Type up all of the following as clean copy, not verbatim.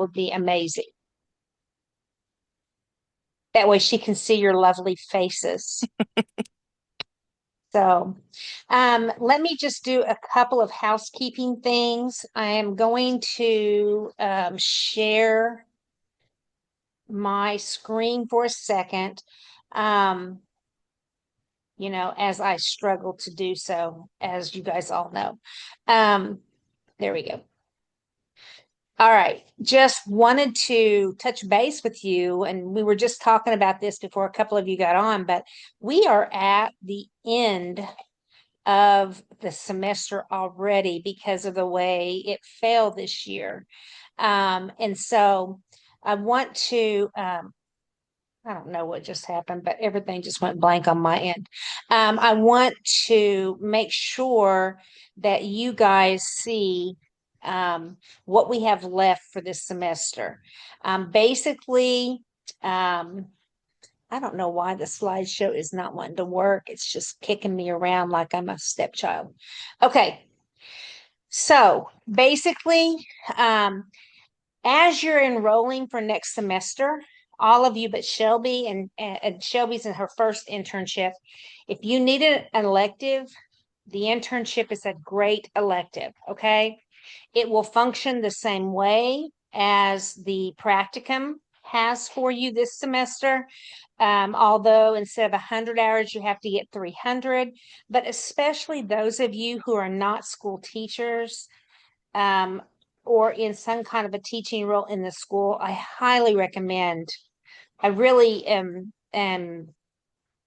would be amazing. That way she can see your lovely faces. So, let me just do a couple of housekeeping things. I am going to share my screen for a second, um, as I struggle to do so, as you guys all know. There we go. All right. Just wanted to touch base with you. And we were just talking about this before a couple of you got on, but we are at the end of the semester already because of the way it fell this year. And so I want to, I don't know what just happened, but everything just went blank on my end. I want to make sure that you guys see what we have left for this semester. Basically, I don't know why the slideshow is not wanting to work. It's just kicking me around like I'm a stepchild. Okay, so basically, um, as you're enrolling for next semester, all of you but Shelby, and Shelby's in her first internship. If you need an elective, the internship is a great elective, okay? It will function the same way as the practicum has for you this semester. Although instead of 100 hours, you have to get 300, but especially those of you who are not school teachers, um, or in some kind of a teaching role in the school, I highly recommend. I really am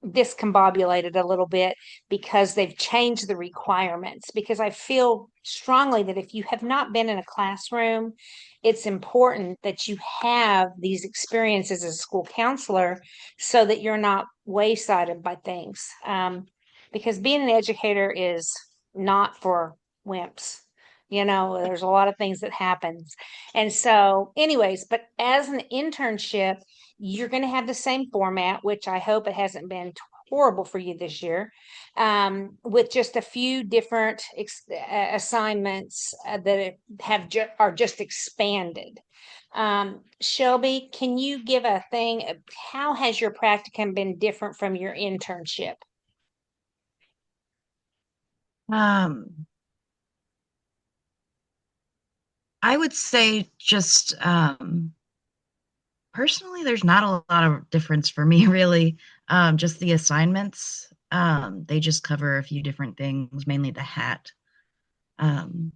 discombobulated a little bit because they've changed the requirements. Because I feel strongly that if you have not been in a classroom, it's important that you have these experiences as a school counselor so that you're not waysided by things. Because being an educator is not for wimps. There's a lot of things that happens. And so, anyways, but as an internship, you're going to have the same format, which I hope it hasn't been horrible for you this year, with just a few different assignments that are just expanded. Shelby, can you give a thing? How has your practicum been different from your internship? Um, I would say just personally, there's not a lot of difference for me, really. Just the assignments, they just cover a few different things, mainly the hat. Um,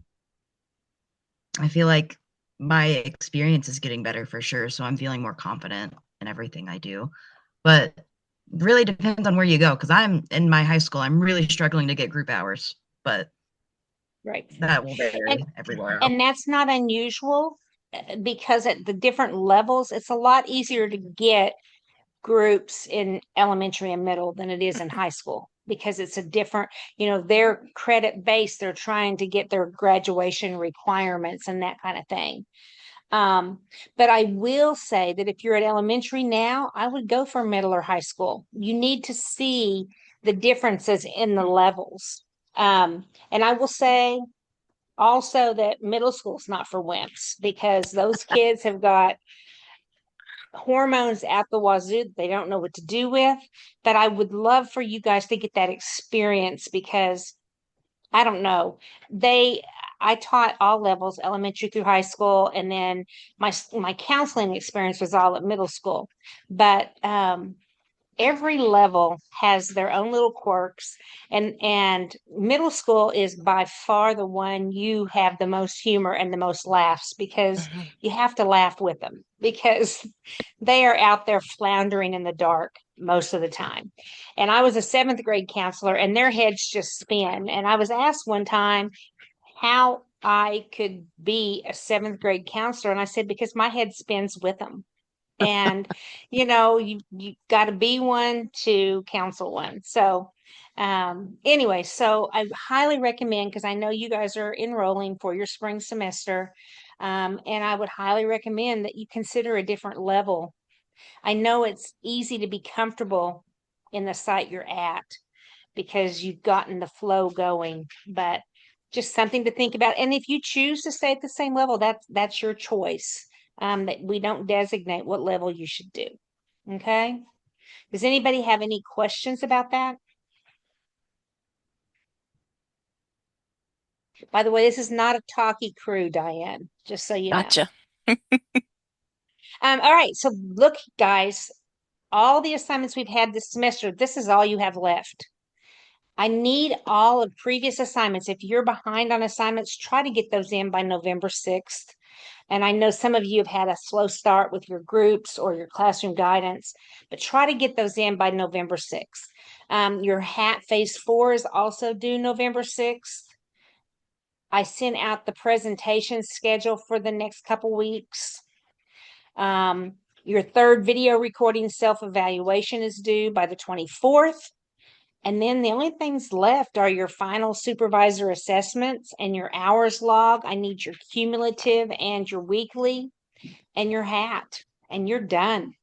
I feel like my experience is getting better for sure, so I'm feeling more confident in everything I do. But really depends on where you go, because I'm in my high school, I'm really struggling to get group hours, but Right. that will And vary everywhere else. and that's not unusual, because at the different levels, it's a lot easier to get groups in elementary and middle than it is in high school, because it's a different, they're credit based. They're trying to get their graduation requirements and that kind of thing. Um, but I will say that if you're at elementary now, I would go for middle or high school. You need to see the differences in the levels. And I will say also that middle school is not for wimps, because those kids have got hormones at the wazoo that they don't know what to do with. But I would love for you guys to get that experience, because I don't know. I taught all levels, elementary through high school, and then my counseling experience was all at middle school. But every level has their own little quirks, and middle school is by far the one you have the most humor and the most laughs, because Mhm. you have to laugh with them, because they are out there floundering in the dark most of the time. And I was a seventh grade counselor, and their heads just spin. And I was asked one time how I could be a seventh grade counselor, and I said, because my head spins with them. And you got to be one to counsel one. So anyway, so I highly recommend, because I know you guys are enrolling for your spring semester, and I would highly recommend that you consider a different level. I know it's easy to be comfortable in the site you're at because you've gotten the flow going, but just something to think about. And if you choose to stay at the same level, that's your choice. that we don't designate what level you should do. Okay? Does anybody have any questions about that? By the way, this is not a talky crew, Diane, just so you know. Gotcha. All right, so look, guys, all the assignments we've had this semester, this is all you have left. I need all of previous assignments. If you're behind on assignments, try to get those in by November 6th. And I know some of you have had a slow start with your groups or your classroom guidance, but try to get those in by November 6th. Your HAT Phase 4 is also due November 6th. I sent out the presentation schedule for the next couple weeks. Your third video recording self-evaluation is due by the 24th. And then the only things left are your final supervisor assessments and your hours log. I need your cumulative and your weekly and your HAT, and you're done.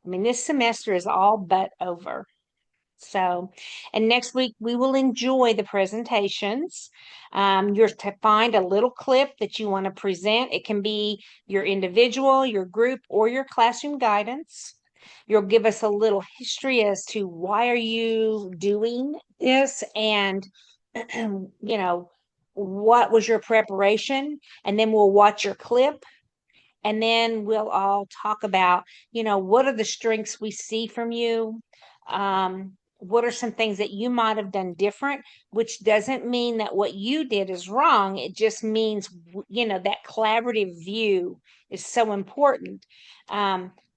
I mean, this semester is all but over. So, and next week we will enjoy the presentations. You're to find a little clip that you want to present. It can be your individual, your group, or your classroom guidance. You'll give us a little history as to why are you doing this, and what was your preparation, and then we'll watch your clip. And then we'll all talk about, what are the strengths we see from you? What are some things that you might have done different, which doesn't mean that what you did is wrong. It just means, that collaborative view is so important.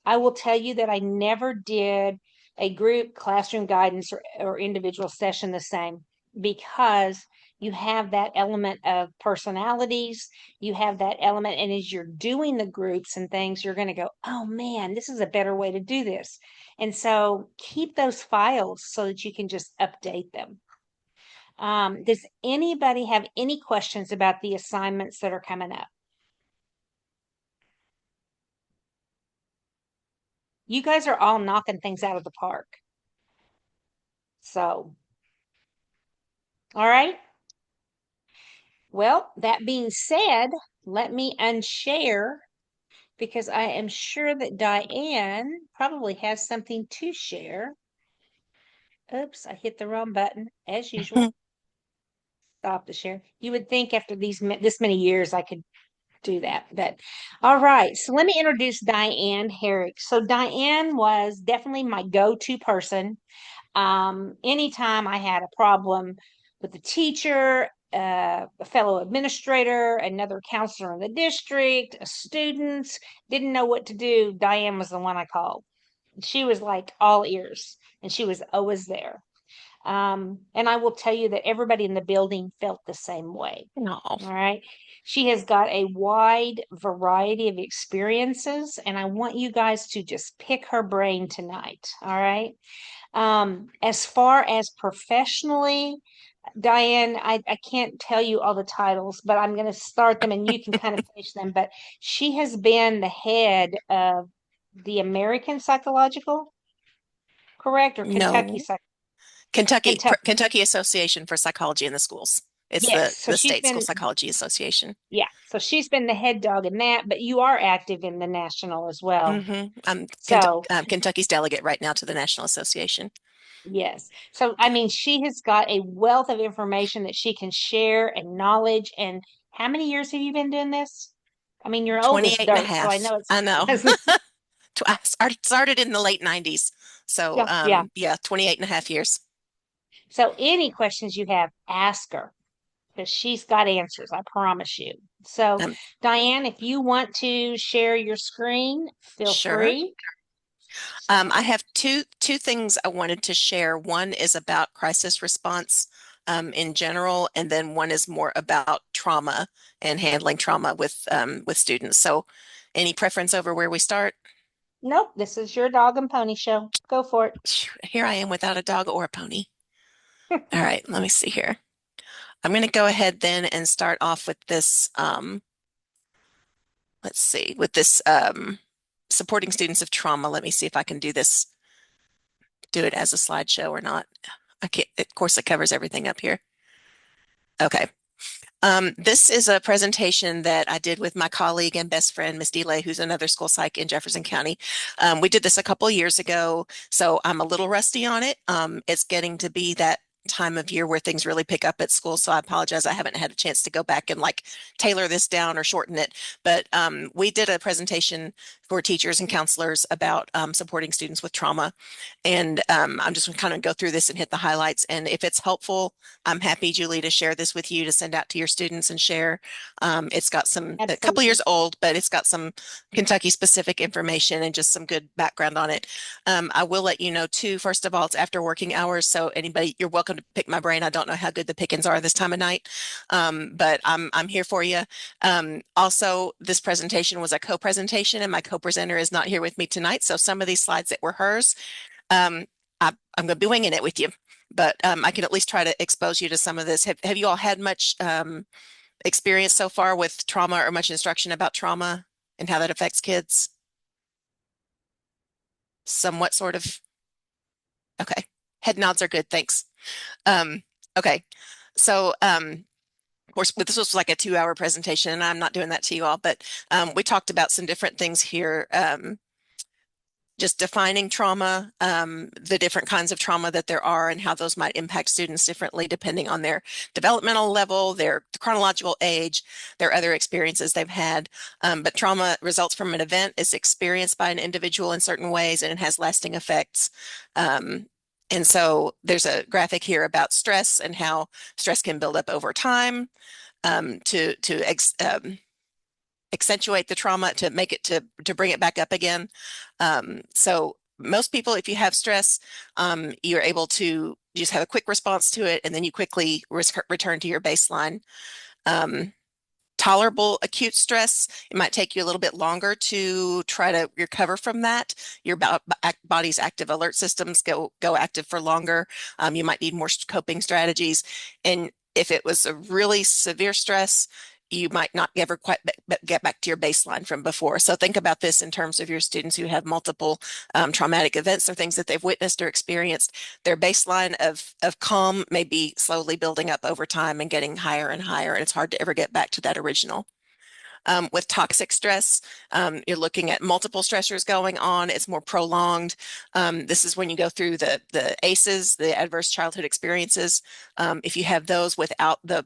I will tell you that I never did a group classroom guidance or individual session the same, because you have that element of personalities, you have that element, and as you're doing the groups and things, you're going to go, oh man, this is a better way to do this. And so keep those files so that you can just update them. Does anybody have any questions about the assignments that are coming up? You guys are all knocking things out of the park. So, all right. Well, that being said, let me unshare, because I am sure that Diane probably has something to share. Oops, I hit the wrong button as usual. Stop the share. You would think after this many years I could do that, but all right. So let me introduce Diane Herrick. So Diane was definitely my go-to person. Anytime I had a problem with the teacher, a fellow administrator, another counselor in the district, a student, didn't know what to do, Diane was the one I called. She was like all ears, and she was always there. And I will tell you that everybody in the building felt the same way. No. All right. She has got a wide variety of experiences, and I want you guys to just pick her brain tonight. All right. As far as professionally, Diane, I can't tell you all the titles, but I'm going to start them and you can kind of finish them. But she has been the head of the American Psychological, correct? Or Kentucky No. Kentucky. Kentucky Association for Psychology in the Schools. It's Yes. So the she's state school been, psychology association. yeah. So she's been the head dog in that, but you are active in the national as well. I'm So Kentucky's delegate right now to the National Association. yes. So, I mean, she has got a wealth of information that she can share and knowledge. And how many years have you been doing this? I mean, you're old as 28 and a dirt, so I half. know it's, I know. I started in the late 90s. So, yeah, yeah. yeah, 28 and a half years. So, any questions you have, ask her, because she's got answers, I promise you. So, Um, Diane, if you want to share your screen, feel sure. free. I have two things I wanted to share. One is about crisis response in general, and then one is more about trauma and handling trauma with students. So, any preference over where we start? Nope, this is your dog and pony show. Go for it. Here I am without a dog or a pony. All right, let me see here. I'm going to go ahead then and start off with this. Let's see, with this supporting students of trauma. Let me see if I can do this. Do it as a slideshow or not. I can't. Of course, it covers everything up here. Okay. This is a presentation that I did with my colleague and best friend, Miss Delay, who's another school psych in Jefferson County. We did this a couple of years ago, so I'm a little rusty on it. It's getting to be that time of year where things really pick up at school, so I apologize. I haven't had a chance to go back and like tailor this down or shorten it. But we did a presentation for teachers and counselors about supporting students with trauma. And I'm just going to kind of go through this and hit the highlights. And if it's helpful, I'm happy, Julie, to share this with you to send out to your students and share. It's got some, a couple Absolutely. years old, but it's got some Kentucky specific information and just some good background on it. I will let you know too, first of all, it's after working hours. So anybody, you're welcome to pick my brain. I don't know how good the pickings are this time of night, but I'm here for you. Also, this presentation was a co-presentation and my co-presenter is not here with me tonight. So some of these slides that were hers, um, I'm going to be winging it with you, but I can at least try to expose you to some of this. Have you all had much experience so far with trauma or much instruction about trauma and how that affects kids? Somewhat, sort of. Okay. Head nods are good. Thanks. Okay. So, of course, this was like a 2-hour presentation, and I'm not doing that to you all, but we talked about some different things here. Just defining trauma, the different kinds of trauma that there are and how those might impact students differently depending on their developmental level, their chronological age, their other experiences they've had. But trauma results from an event, is experienced by an individual in certain ways, and it has lasting effects. And so there's a graphic here about stress and how stress can build up over time to accentuate the trauma, to make it to bring it back up again. So most people, if you have stress, you're able to just have a quick response to it, and then you quickly return to your baseline. Tolerable acute stress, it might take you a little bit longer to try to recover from that. Your body's active alert systems go active for longer. You might need more coping strategies. And if it was a really severe stress, you might not ever quite get back to your baseline from before. So think about this in terms of your students who have multiple traumatic events or things that they've witnessed or experienced. Their baseline of calm may be slowly building up over time and getting higher and higher, and it's hard to ever get back to that original. With toxic stress, you're looking at multiple stressors going on. It's more prolonged. This is when you go through the ACEs, the adverse childhood experiences. If you have those without the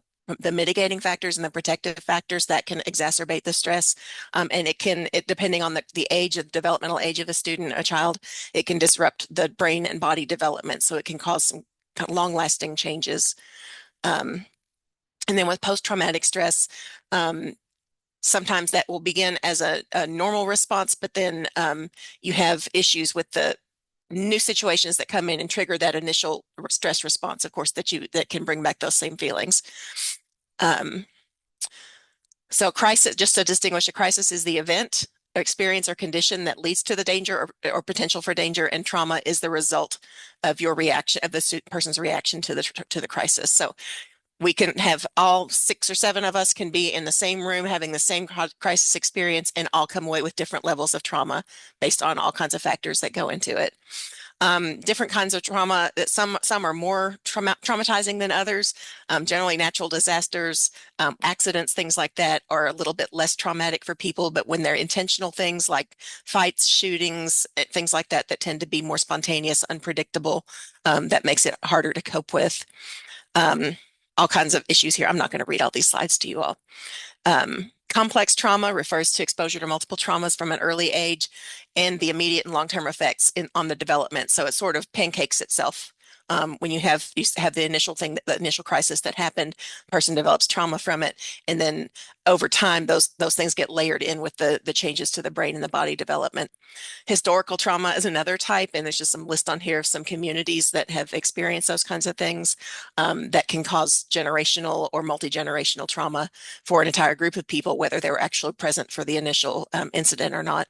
mitigating factors and the protective factors, that can exacerbate the stress. And it depending on the age of developmental age of a student, a child, it can disrupt the brain and body development. So it can cause some long lasting changes. And then with post-traumatic stress, sometimes that will begin as a normal response, but then you have issues with the new situations that come in and trigger that initial stress response, of course, that can bring back those same feelings. So crisis, just to distinguish, a crisis is the event, experience, or condition that leads to the danger or potential for danger, and trauma is the result of your reaction, of the person's reaction to the crisis. So we can have all 6 or 7 of us can be in the same room having the same crisis experience and all come away with different levels of trauma based on all kinds of factors that go into it. Different kinds of trauma, that some are more traumatizing than others. Generally natural disasters, accidents, things like that are a little bit less traumatic for people, but when they're intentional things like fights, shootings, things like that tend to be more spontaneous, unpredictable, that makes it harder to cope with. All kinds of issues here. I'm not going to read all these slides to you all. Complex trauma refers to exposure to multiple traumas from an early age and the immediate and long-term effects on the development. So it sort of pancakes itself. When you have the initial thing, the initial crisis that happened, person develops trauma from it, and then over time, those things get layered in with the changes to the brain and the body development. Historical trauma is another type, and there's just some list on here of some communities that have experienced those kinds of things that can cause generational or multi-generational trauma for an entire group of people, whether they were actually present for the initial incident or not.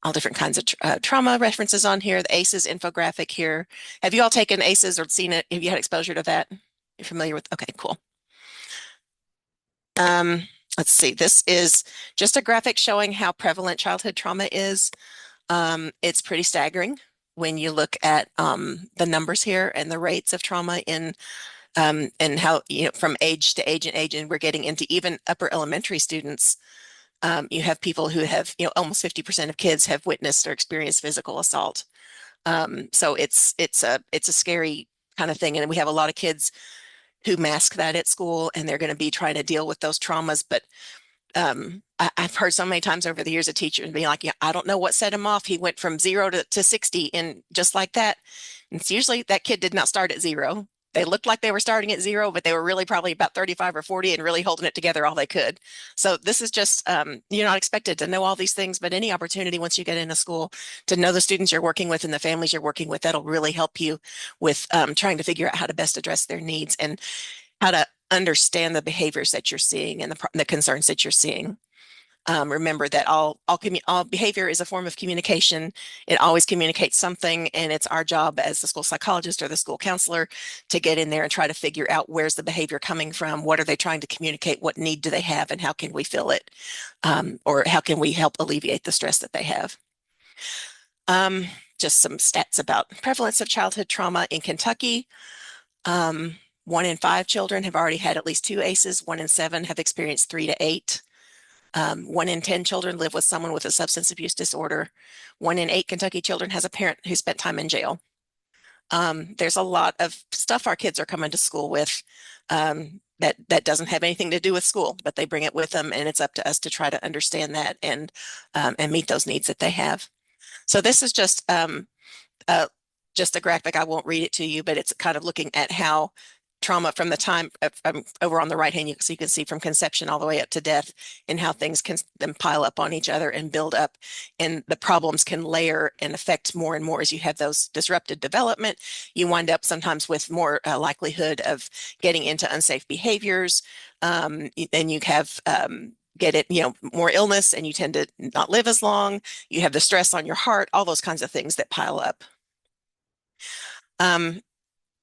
All different kinds of trauma references on here. The ACEs infographic here. Have you all taken ACEs or seen it? Have you had exposure to that? You're familiar with? Okay, cool. Let's see. This is just a graphic showing how prevalent childhood trauma is. It's pretty staggering when you look at the numbers here and the rates of trauma in and how, from age to age and age, and we're getting into even upper elementary students. You have people who have, almost 50% of kids have witnessed or experienced physical assault. So it's a scary kind of thing. And we have a lot of kids who mask that at school, and they're going to be trying to deal with those traumas. But I've heard so many times over the years a teacher being like, yeah, I don't know what set him off. He went from 0 to 60 and just like that. And it's usually that kid did not start at 0. They looked like they were starting at 0, but they were really probably about 35 or 40 and really holding it together all they could. So this is just, you're not expected to know all these things, but any opportunity once you get into school to know the students you're working with and the families you're working with, that'll really help you with trying to figure out how to best address their needs and how to understand the behaviors that you're seeing and the concerns that you're seeing. Remember that all behavior is a form of communication. It always communicates something, and it's our job as the school psychologist or the school counselor to get in there and try to figure out where's the behavior coming from, what are they trying to communicate, what need do they have, and how can we fill it, or how can we help alleviate the stress that they have. Just some stats about prevalence of childhood trauma in Kentucky. 1 in 5 children have already had at least 2 ACEs. 1 in 7 have experienced 3 to 8. 1 in 10 children live with someone with a substance abuse disorder. 1 in 8 Kentucky children has a parent who spent time in jail. There's a lot of stuff our kids are coming to school with that doesn't have anything to do with school, but they bring it with them, and it's up to us to try to understand that and meet those needs that they have. So this is just a graphic. I won't read it to you, but it's kind of looking at how trauma from the time over on the right hand, so you can see from conception all the way up to death, and how things can then pile up on each other and build up, and the problems can layer and affect more and more as you have those disrupted development. You wind up sometimes with more likelihood of getting into unsafe behaviors, and you have more illness, and you tend to not live as long. You have the stress on your heart, all those kinds of things that pile up.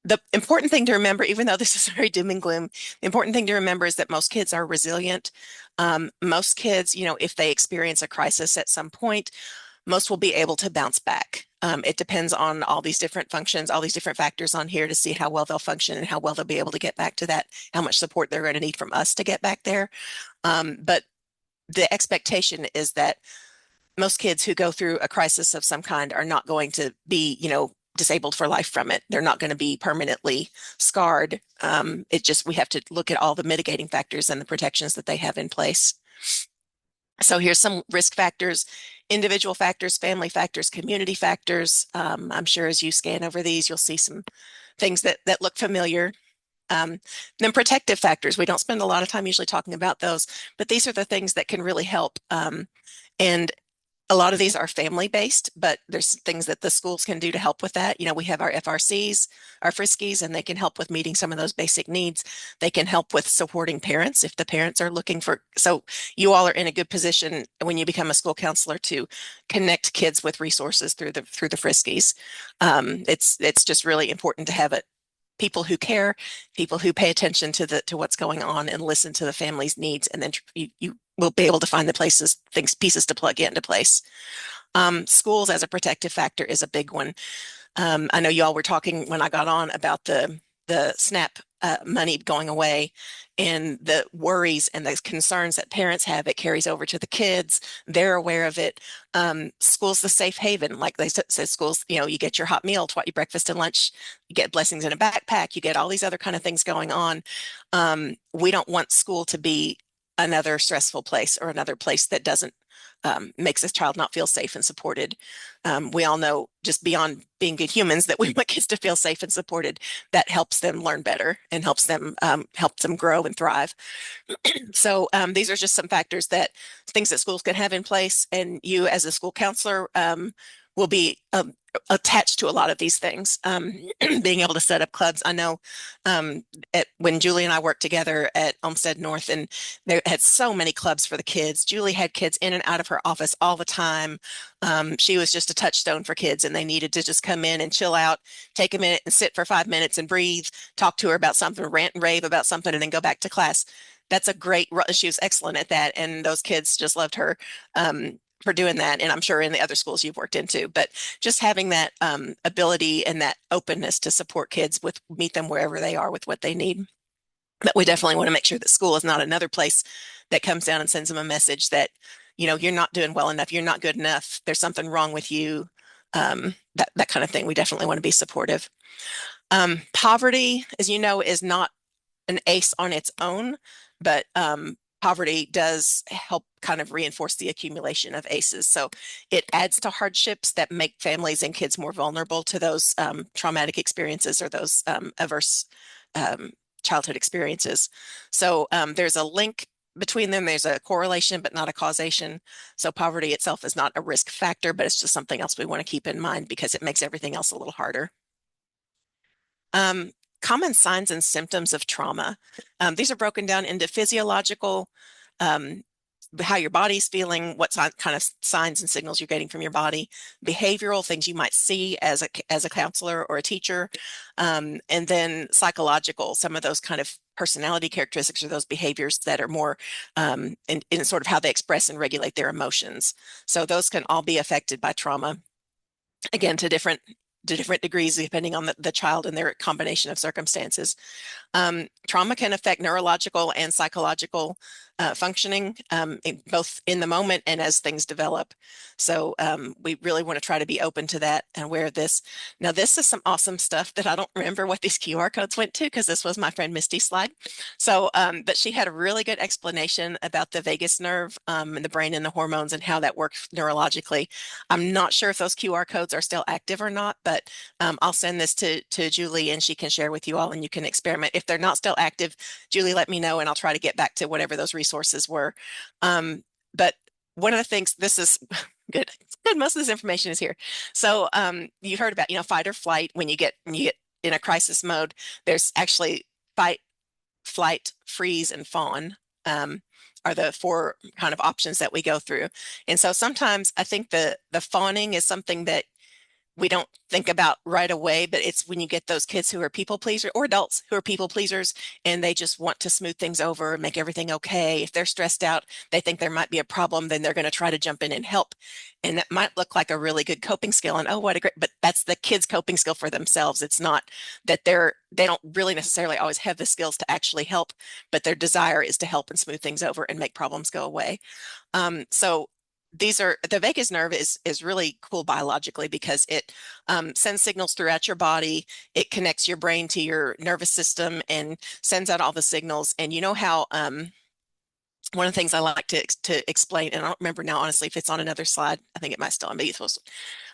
The important thing to remember, even though this is very doom and gloom, the important thing to remember is that most kids are resilient. Most kids, if they experience a crisis at some point, most will be able to bounce back. It depends on all these different functions, all these different factors on here to see how well they'll function and how well they'll be able to get back to that, how much support they're going to need from us to get back there. But the expectation is that most kids who go through a crisis of some kind are not going to be, disabled for life from it. They're not going to be permanently scarred. We have to look at all the mitigating factors and the protections that they have in place. So here's some risk factors: individual factors, family factors, community factors. I'm sure as you scan over these, you'll see some things that look familiar. Then protective factors. We don't spend a lot of time usually talking about those, but these are the things that can really help. And a lot of these are family-based, but there's things that the schools can do to help with that. We have our FRCs, our Friskies, and they can help with meeting some of those basic needs. They can help with supporting parents if the parents are looking for. So you all are in a good position when you become a school counselor to connect kids with resources through the Friskies. It's just really important to have people who care, people who pay attention to what's going on and listen to the family's needs, and then you will be able to find the pieces to plug into place. Schools as a protective factor is a big one. I know you all were talking when I got on about the SNAP money going away, and the worries and the concerns that parents have. It carries over to the kids. They're aware of it. School's the safe haven. Like they said, schools, you get your hot meal, your breakfast and lunch, you get blessings in a backpack, you get all these other kind of things going on. We don't want school to be another stressful place or another place that doesn't makes a child not feel safe and supported. We all know, just beyond being good humans, that we want kids to feel safe and supported. That helps them learn better and helps them grow and thrive. So these are just some things that schools can have in place, and you as a school counselor will be attached to a lot of these things. Being able to set up clubs. I know when Julie and I worked together at Olmsted North, and they had so many clubs for the kids. Julie had kids in and out of her office all the time. She was just a touchstone for kids, and they needed to just come in and chill out, take a minute and sit for 5 minutes and breathe, talk to her about something, rant and rave about something, and then go back to class. She was excellent at that, and those kids just loved her. for doing that. And I'm sure in the other schools you've worked into, but just having that ability and that openness to support kids with meet them wherever they are with what they need. But we definitely want to make sure that school is not another place that comes down and sends them a message that, you're not doing well enough, you're not good enough, there's something wrong with you, that kind of thing. We definitely want to be supportive. Poverty, as you know, is not an ACE on its own, but poverty does help kind of reinforce the accumulation of ACEs. So it adds to hardships that make families and kids more vulnerable to those traumatic experiences or those adverse childhood experiences. So there's a link between them. There's a correlation, but not a causation. So poverty itself is not a risk factor, but it's just something else we want to keep in mind because it makes everything else a little harder. Common signs and symptoms of trauma. These are broken down into physiological, how your body's feeling, what kind of signs and signals you're getting from your body, behavioral things you might see as a counselor or a teacher, and then psychological, some of those kind of personality characteristics or those behaviors that are more in sort of how they express and regulate their emotions. So those can all be affected by trauma, again, to different degrees depending on the child and their combination of circumstances. Trauma can affect neurological and psychological functioning, both in the moment and as things develop. So we really want to try to be open to that and aware of this. Now, this is some awesome stuff that I don't remember what these QR codes went to because this was my friend Misty's slide. So, but she had a really good explanation about the vagus nerve and the brain and the hormones and how that works neurologically. I'm not sure if those QR codes are still active or not, but I'll send this to Julie and she can share with you all and you can experiment. If they're not still active, Julie, let me know and I'll try to get back to whatever those resources were. But one of the things, this is good. It's good. Most of this information is here. So you heard about, fight or flight. When you get in a crisis mode, there's actually fight, flight, freeze, and fawn. Are the four kind of options that we go through. And so sometimes I think the fawning is something that we don't think about right away, but it's when you get those kids who are people pleasers or adults who are people pleasers and they just want to smooth things over and make everything okay. If they're stressed out, they think there might be a problem, then they're going to try to jump in and help. And that might look like a really good coping skill. And oh, what a great, but that's the kids' coping skill for themselves. It's not that they don't really necessarily always have the skills to actually help, but their desire is to help and smooth things over and make problems go away. So the vagus nerve is really cool biologically because it sends signals throughout your body. It connects your brain to your nervous system and sends out all the signals. And you know how one of the things I like to explain, and I don't remember now honestly if it's on another slide. I think it might still be supposed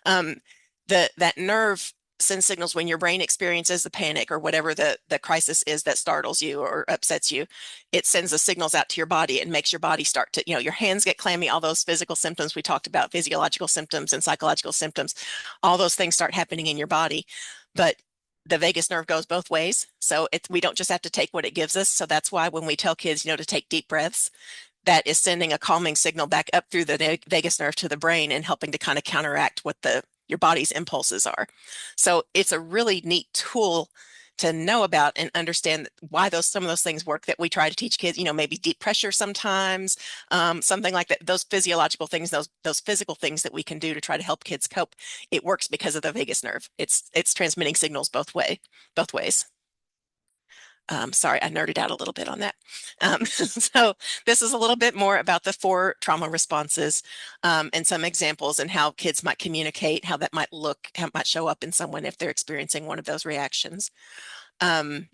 to. That nerve sends signals when your brain experiences the panic or whatever the crisis is that startles you or upsets you. It sends the signals out to your body and makes your body start to, your hands get clammy, all those physical symptoms we talked about, physiological symptoms and psychological symptoms, all those things start happening in your body. But the vagus nerve goes both ways. So we don't just have to take what it gives us. So that's why when we tell kids, to take deep breaths, that is sending a calming signal back up through the vagus nerve to the brain and helping to kind of counteract what your body's impulses are. So it's a really neat tool to know about and understand why some of those things work that we try to teach kids, maybe deep pressure sometimes, something like that. Those physiological things, those physical things that we can do to try to help kids cope, it works because of the vagus nerve. It's transmitting signals both ways. Sorry, I nerded out a little bit on that. So this is a little bit more about the 4 trauma responses and some examples and how kids might communicate, how that might look, how it might show up in someone if they're experiencing one of those reactions. We're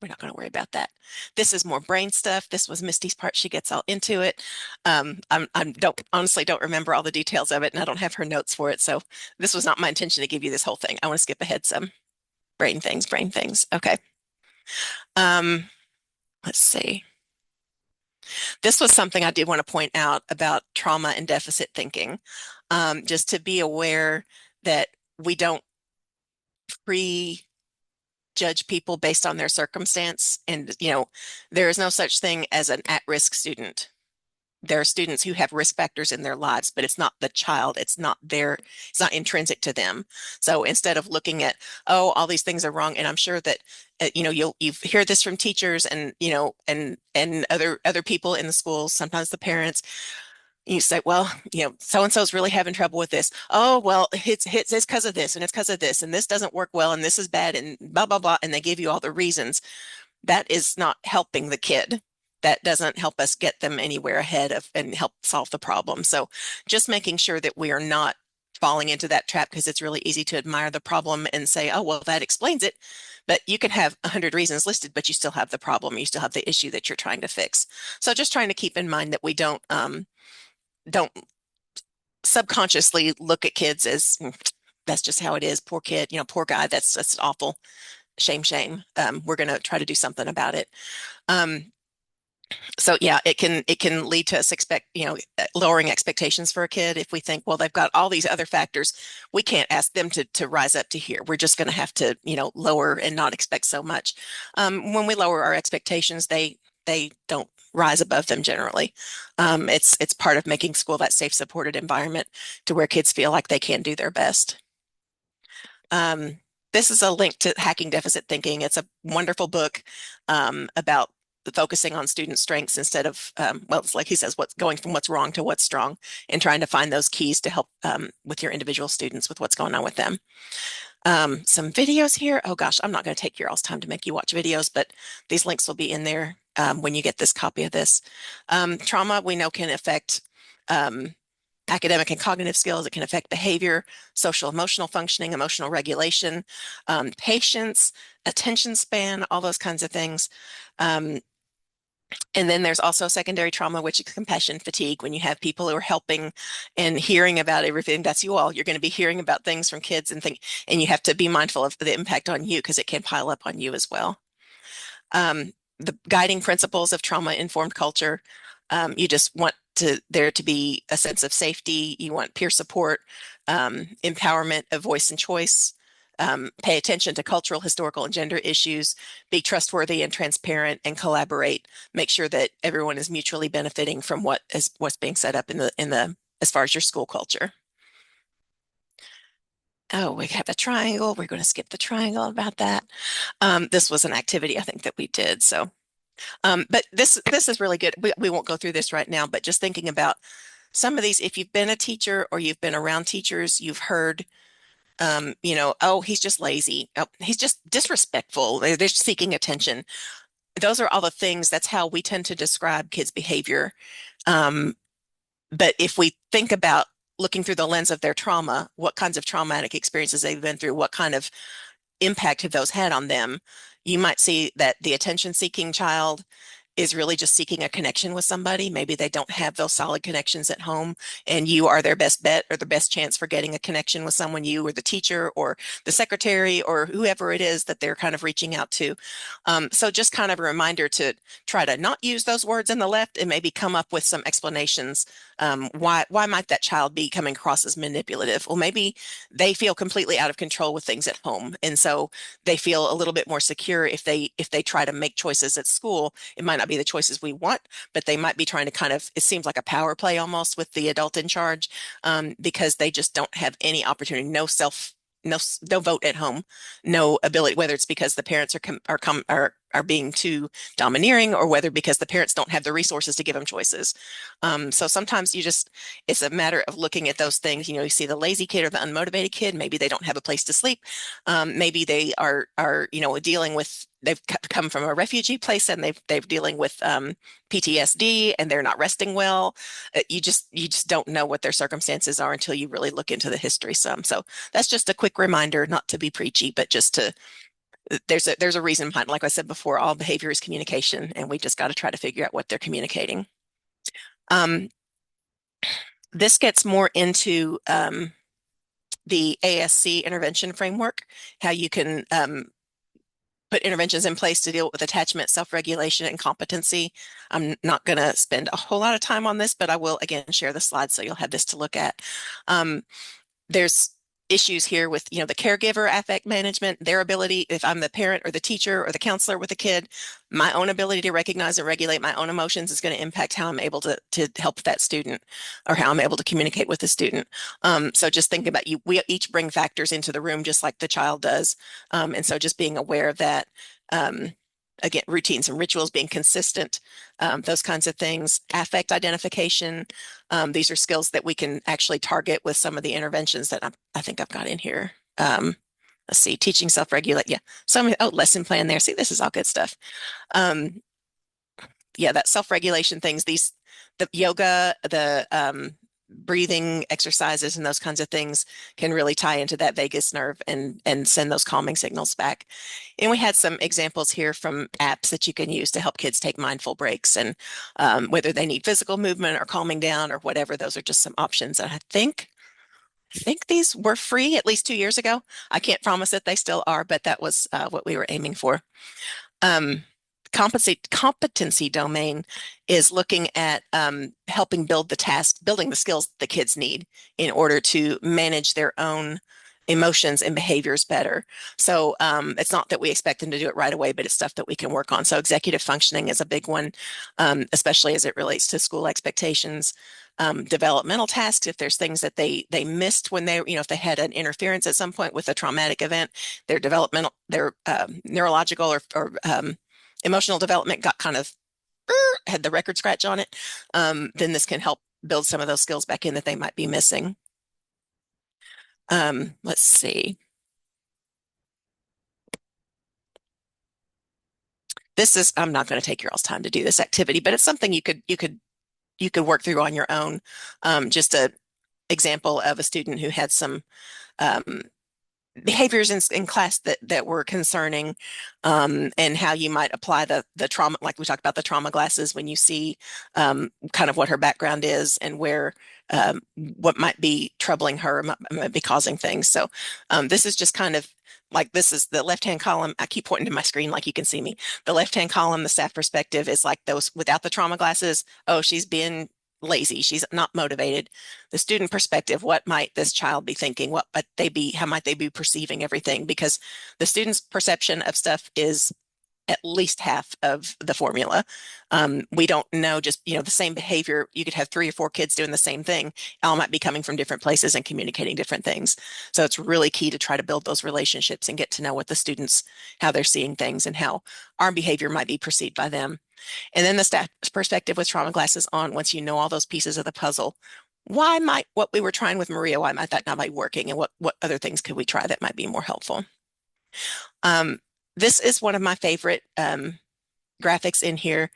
not going to worry about that. This is more brain stuff. This was Misty's part. She gets all into it. I honestly don't remember all the details of it, and I don't have her notes for it. So this was not my intention to give you this whole thing. I want to skip ahead some. Brain things. Okay. Let's see. This was something I did want to point out about trauma and deficit thinking, just to be aware that we don't prejudge people based on their circumstance. And, there is no such thing as an at-risk student. There are students who have risk factors in their lives, but it's not the child. It's not intrinsic to them. So instead of looking at, oh, all these things are wrong, and I'm sure that you hear this from teachers and and other people in the schools, sometimes the parents. You say, well, so-and-so's really having trouble with this. Oh, well, it's because of this, and it's because of this, and this doesn't work well, and this is bad, and blah, blah, blah. And they give you all the reasons. That is not helping the kid. That doesn't help us get them anywhere ahead of and help solve the problem. So just making sure that we are not falling into that trap, because it's really easy to admire the problem and say, oh, well, that explains it. But you can have 100 reasons listed, but you still have the problem. You still have the issue that you're trying to fix. So just trying to keep in mind that we don't subconsciously look at kids as that's just how it is. Poor kid, poor guy. That's awful. Shame, shame. We're going to try to do something about it. So yeah, it can lead to us lowering expectations for a kid if we think, well, they've got all these other factors. We can't ask them to rise up to here. We're just going to have to, lower and not expect so much. When we lower our expectations, they don't rise above them generally. It's part of making school that safe, supported environment to where kids feel like they can do their best. This is a link to Hacking Deficit Thinking. It's a wonderful book about focusing on student strengths instead of, well, it's like he says, what's going from what's wrong to what's strong, and trying to find those keys to help with your individual students with what's going on with them. Some videos here. Oh gosh, I'm not going to take your all's time to make you watch videos, but these links will be in there when you get this copy of this. Trauma, we know, can affect academic and cognitive skills. It can affect behavior, social emotional functioning, emotional regulation, patience, attention span, all those kinds of things. And then there's also secondary trauma, which is compassion fatigue. When you have people who are helping and hearing about everything, that's you all. You're going to be hearing about things from kids and you have to be mindful of the impact on you, because it can pile up on you as well. The guiding principles of trauma-informed culture. You just want there to be a sense of safety. You want peer support, empowerment of voice and choice. Pay attention to cultural, historical, and gender issues, be trustworthy and transparent, and collaborate. Make sure that everyone is mutually benefiting from what's being set up in the as far as your school culture. Oh, we have a triangle. We're going to skip the triangle about that. This was an activity I think that we did. So, but this is really good. We won't go through this right now, but just thinking about some of these, if you've been a teacher or you've been around teachers, you've heard oh, he's just lazy. Oh, he's just disrespectful. They're seeking attention. Those are all the things. That's how we tend to describe kids' behavior. But if we think about looking through the lens of their trauma, what kinds of traumatic experiences they've been through, what kind of impact have those had on them, you might see that the attention-seeking child is really just seeking a connection with somebody. Maybe they don't have those solid connections at home, and you are their best bet or the best chance for getting a connection with someone, you or the teacher or the secretary or whoever it is that they're kind of reaching out to. So just kind of a reminder to try to not use those words in the left and maybe come up with some explanations. Why might that child be coming across as manipulative? Well, maybe they feel completely out of control with things at home, and so they feel a little bit more secure if they try to make choices at school. It might not be the choices we want, but they might be trying to kind of, it seems like a power play almost with the adult in charge, because they just don't have any opportunity, no vote at home, no ability, whether it's because the parents are being too domineering, or whether because the parents don't have the resources to give them choices. So sometimes it's a matter of looking at those things. You see the lazy kid or the unmotivated kid, maybe they don't have a place to sleep. Maybe they are dealing with, they've come from a refugee place and they're dealing with PTSD and they're not resting well. You just don't know what their circumstances are until you really look into the history some. So that's just a quick reminder, not to be preachy, but just to, there's a reason behind, like I said before, all behavior is communication, and we just got to try to figure out what they're communicating. This gets more into the ASC intervention framework, how you can put interventions in place to deal with attachment, self-regulation, and competency. I'm not going to spend a whole lot of time on this, but I will again share the slides so you'll have this to look at. There's issues here with the caregiver affect management, their ability, if I'm the parent or the teacher or the counselor with a kid, my own ability to recognize and regulate my own emotions is going to impact how I'm able to help that student, or how I'm able to communicate with the student. So just think about we each bring factors into the room just like the child does. And so just being aware of that. again, routines and rituals being consistent, those kinds of things. Affect identification. These are skills that we can actually target with some of the interventions that I think I've got in here. Let's see, teaching self-regulate. Yeah. Lesson plan there. See, this is all good stuff. Yeah, that self-regulation things, the yoga, the breathing exercises and those kinds of things can really tie into that vagus nerve and send those calming signals back. And we had some examples here from apps that you can use to help kids take mindful breaks, and whether they need physical movement or calming down or whatever, those are just some options. And I think these were free at least 2 years ago. I can't promise that they still are, but that was what we were aiming for. Competency domain is looking at helping building the skills the kids need in order to manage their own emotions and behaviors better. So it's not that we expect them to do it right away, but it's stuff that we can work on. So executive functioning is a big one, especially as it relates to school expectations. Developmental tasks, if there's things that they missed when if they had an interference at some point with a traumatic event, their neurological or emotional development got kind of had the record scratch on it, then this can help build some of those skills back in that they might be missing. Let's see. I'm not going to take your all's time to do this activity, but it's something you could work through on your own. Just a example of a student who had some behaviors in class that were concerning, and how you might apply the trauma, like we talked about the trauma glasses, when you see kind of what her background is and where what might be troubling her, might be causing things. So this is just kind of like, this is the left-hand column. I keep pointing to my screen like you can see me. The left-hand column, the staff perspective, is like those without the trauma glasses. Oh, she's being lazy, she's not motivated. The student perspective, what might this child be thinking? How might they be perceiving everything? Because the student's perception of stuff is at least half of the formula. We don't know just, the same behavior. You could have 3 or 4 kids doing the same thing. All might be coming from different places and communicating different things. So it's really key to try to build those relationships and get to know what the students, how they're seeing things and how our behavior might be perceived by them. And then the staff perspective with trauma glasses on, once you know all those pieces of the puzzle, what we were trying with Maria, why might that not be working? And what other things could we try that might be more helpful? This is one of my favorite graphics in here.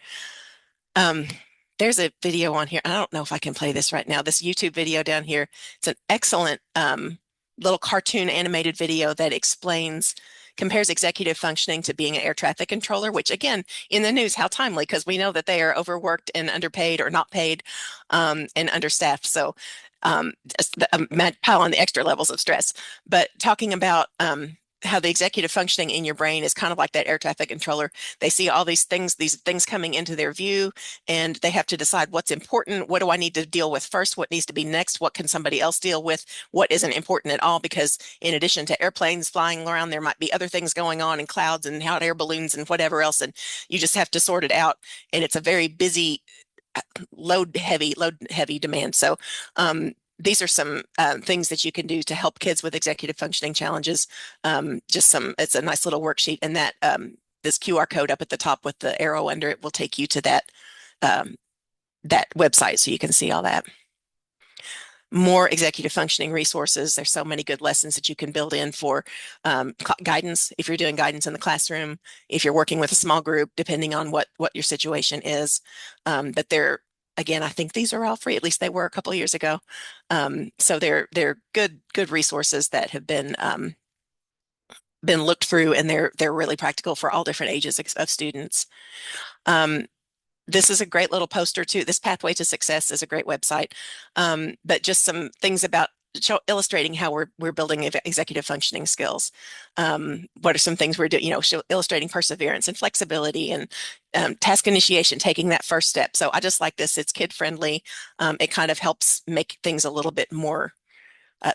There's a video on here. I don't know if I can play this right now. This YouTube video down here. It's an excellent little cartoon animated video that compares executive functioning to being an air traffic controller, which again, in the news, how timely, because we know that they are overworked and underpaid or not paid, and understaffed. So pile on the extra levels of stress. But talking about how the executive functioning in your brain is kind of like that air traffic controller. They see all these things coming into their view, and they have to decide what's important. What do I need to deal with first? What needs to be next? What can somebody else deal with? What isn't important at all? Because in addition to airplanes flying around, there might be other things going on in clouds and hot air balloons and whatever else. And you just have to sort it out. And it's a very busy, load heavy demand. So, these are some things that you can do to help kids with executive functioning challenges. It's a nice little worksheet, and that this QR code up at the top with the arrow under it will take you to that website, so you can see all that. More executive functioning resources. There's so many good lessons that you can build in for guidance, if you're doing guidance in the classroom, if you're working with a small group, depending on what your situation is. But again, I think these are all free. At least they were a couple of years ago. So they're good resources that have been looked through, and they're really practical for all different ages of students. This is a great little poster too. This Pathway to Success is a great website, but just some things about illustrating how we're building executive functioning skills. What are some things we're doing? Illustrating perseverance and flexibility and task initiation, taking that first step. So I just like this. It's kid friendly. It kind of helps make things a little bit more.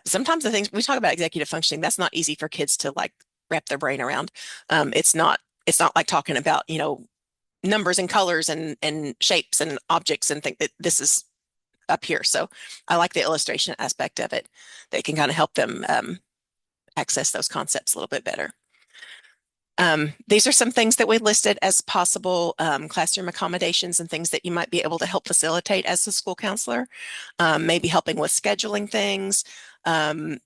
Sometimes the things we talk about executive functioning, that's not easy for kids to like wrap their brain around. It's not like talking about numbers and colors and shapes and objects and think that this is up here. So I like the illustration aspect of it. That can kind of help them access those concepts a little bit better. These are some things that we listed as possible classroom accommodations and things that you might be able to help facilitate as a school counselor. Maybe helping with scheduling things, um,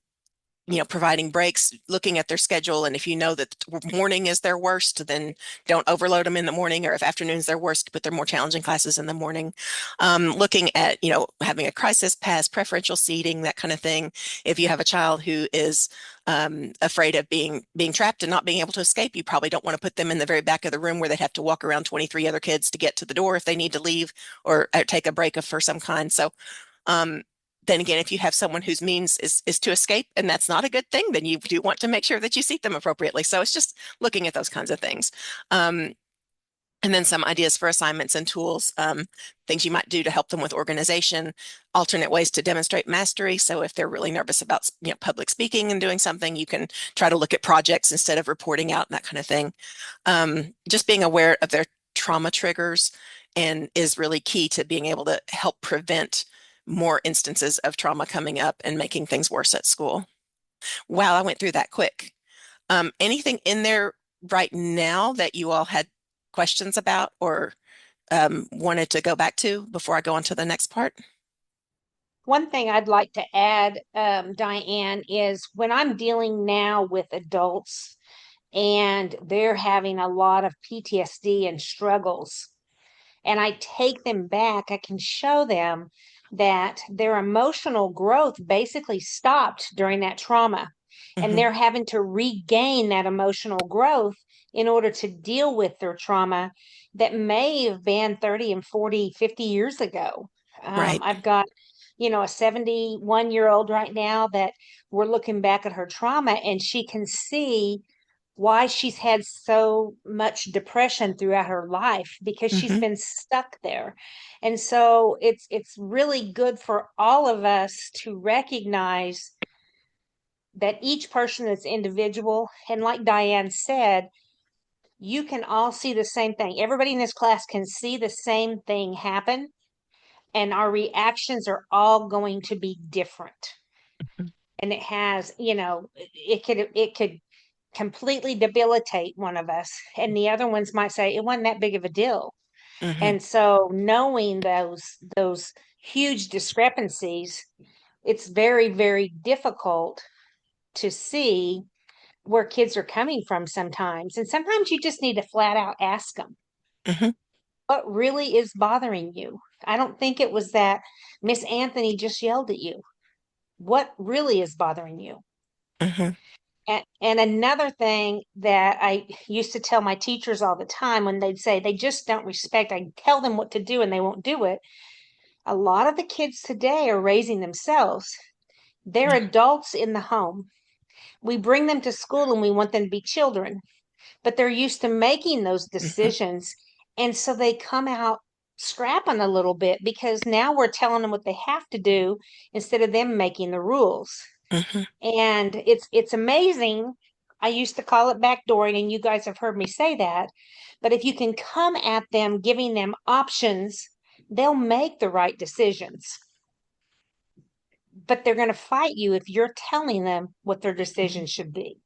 providing breaks, looking at their schedule. And if you know that morning is their worst, then don't overload them in the morning, or if afternoon's their worst, put their more challenging classes in the morning. Looking at, having a crisis pass, preferential seating, that kind of thing. If you have a child who is afraid of being trapped and not being able to escape, you probably don't want to put them in the very back of the room where they'd have to walk around 23 other kids to get to the door if they need to leave or take a break for some kind. So then again, if you have someone whose means is to escape, and that's not a good thing, then you do want to make sure that you seat them appropriately. So it's just looking at those kinds of things. And then some ideas for assignments and tools, things you might do to help them with organization, alternate ways to demonstrate mastery. So if they're really nervous about public speaking and doing something, you can try to look at projects instead of reporting out and that kind of thing. Just being aware of their trauma triggers and is really key to being able to help prevent more instances of trauma coming up and making things worse at school. Wow, I went through that quick. Anything in there right now that you all had questions about or wanted to go back to before I go on to the next part? One thing I'd like to add, Diane, is when I'm dealing now with adults and they're having a lot of PTSD and struggles, and I take them back, I can show them that their emotional growth basically stopped during that trauma. And Mm-hmm. they're having to regain that emotional growth in order to deal with their trauma that may have been 30 and 40, 50 years ago. Right. I've got, a 71-year-old right now that we're looking back at her trauma, and she can see why she's had so much depression throughout her life because she's Mm-hmm. been stuck there. And so it's really good for all of us to recognize that each person is individual. And like Diane said, you can all see the same thing. Everybody in this class can see the same thing happen, and our reactions are all going to be different. And it has, it could completely debilitate one of us, and the other ones might say it wasn't that big of a deal. Mm-hmm. And so knowing those huge discrepancies, it's very, very difficult to see where kids are coming from sometimes. And sometimes you just need to flat out ask them, Mm-hmm. what really is bothering you? I don't think it was that Miss Anthony just yelled at you. What really is bothering you? Mm-hmm. And another thing that I used to tell my teachers all the time when they'd say they just don't respect, I tell them what to do and they won't do it. A lot of the kids today are raising themselves. They're Yeah. adults in the home. We bring them to school and we want them to be children, but they're used to making those Mm-hmm. decisions. And so they come out scrapping a little bit because now we're telling them what they have to do instead of them making the rules. Mm-hmm. And it's amazing. I used to call it backdooring, and you guys have heard me say that. But if you can come at them giving them options, they'll make the right decisions. But they're going to fight you if you're telling them what their decision should be.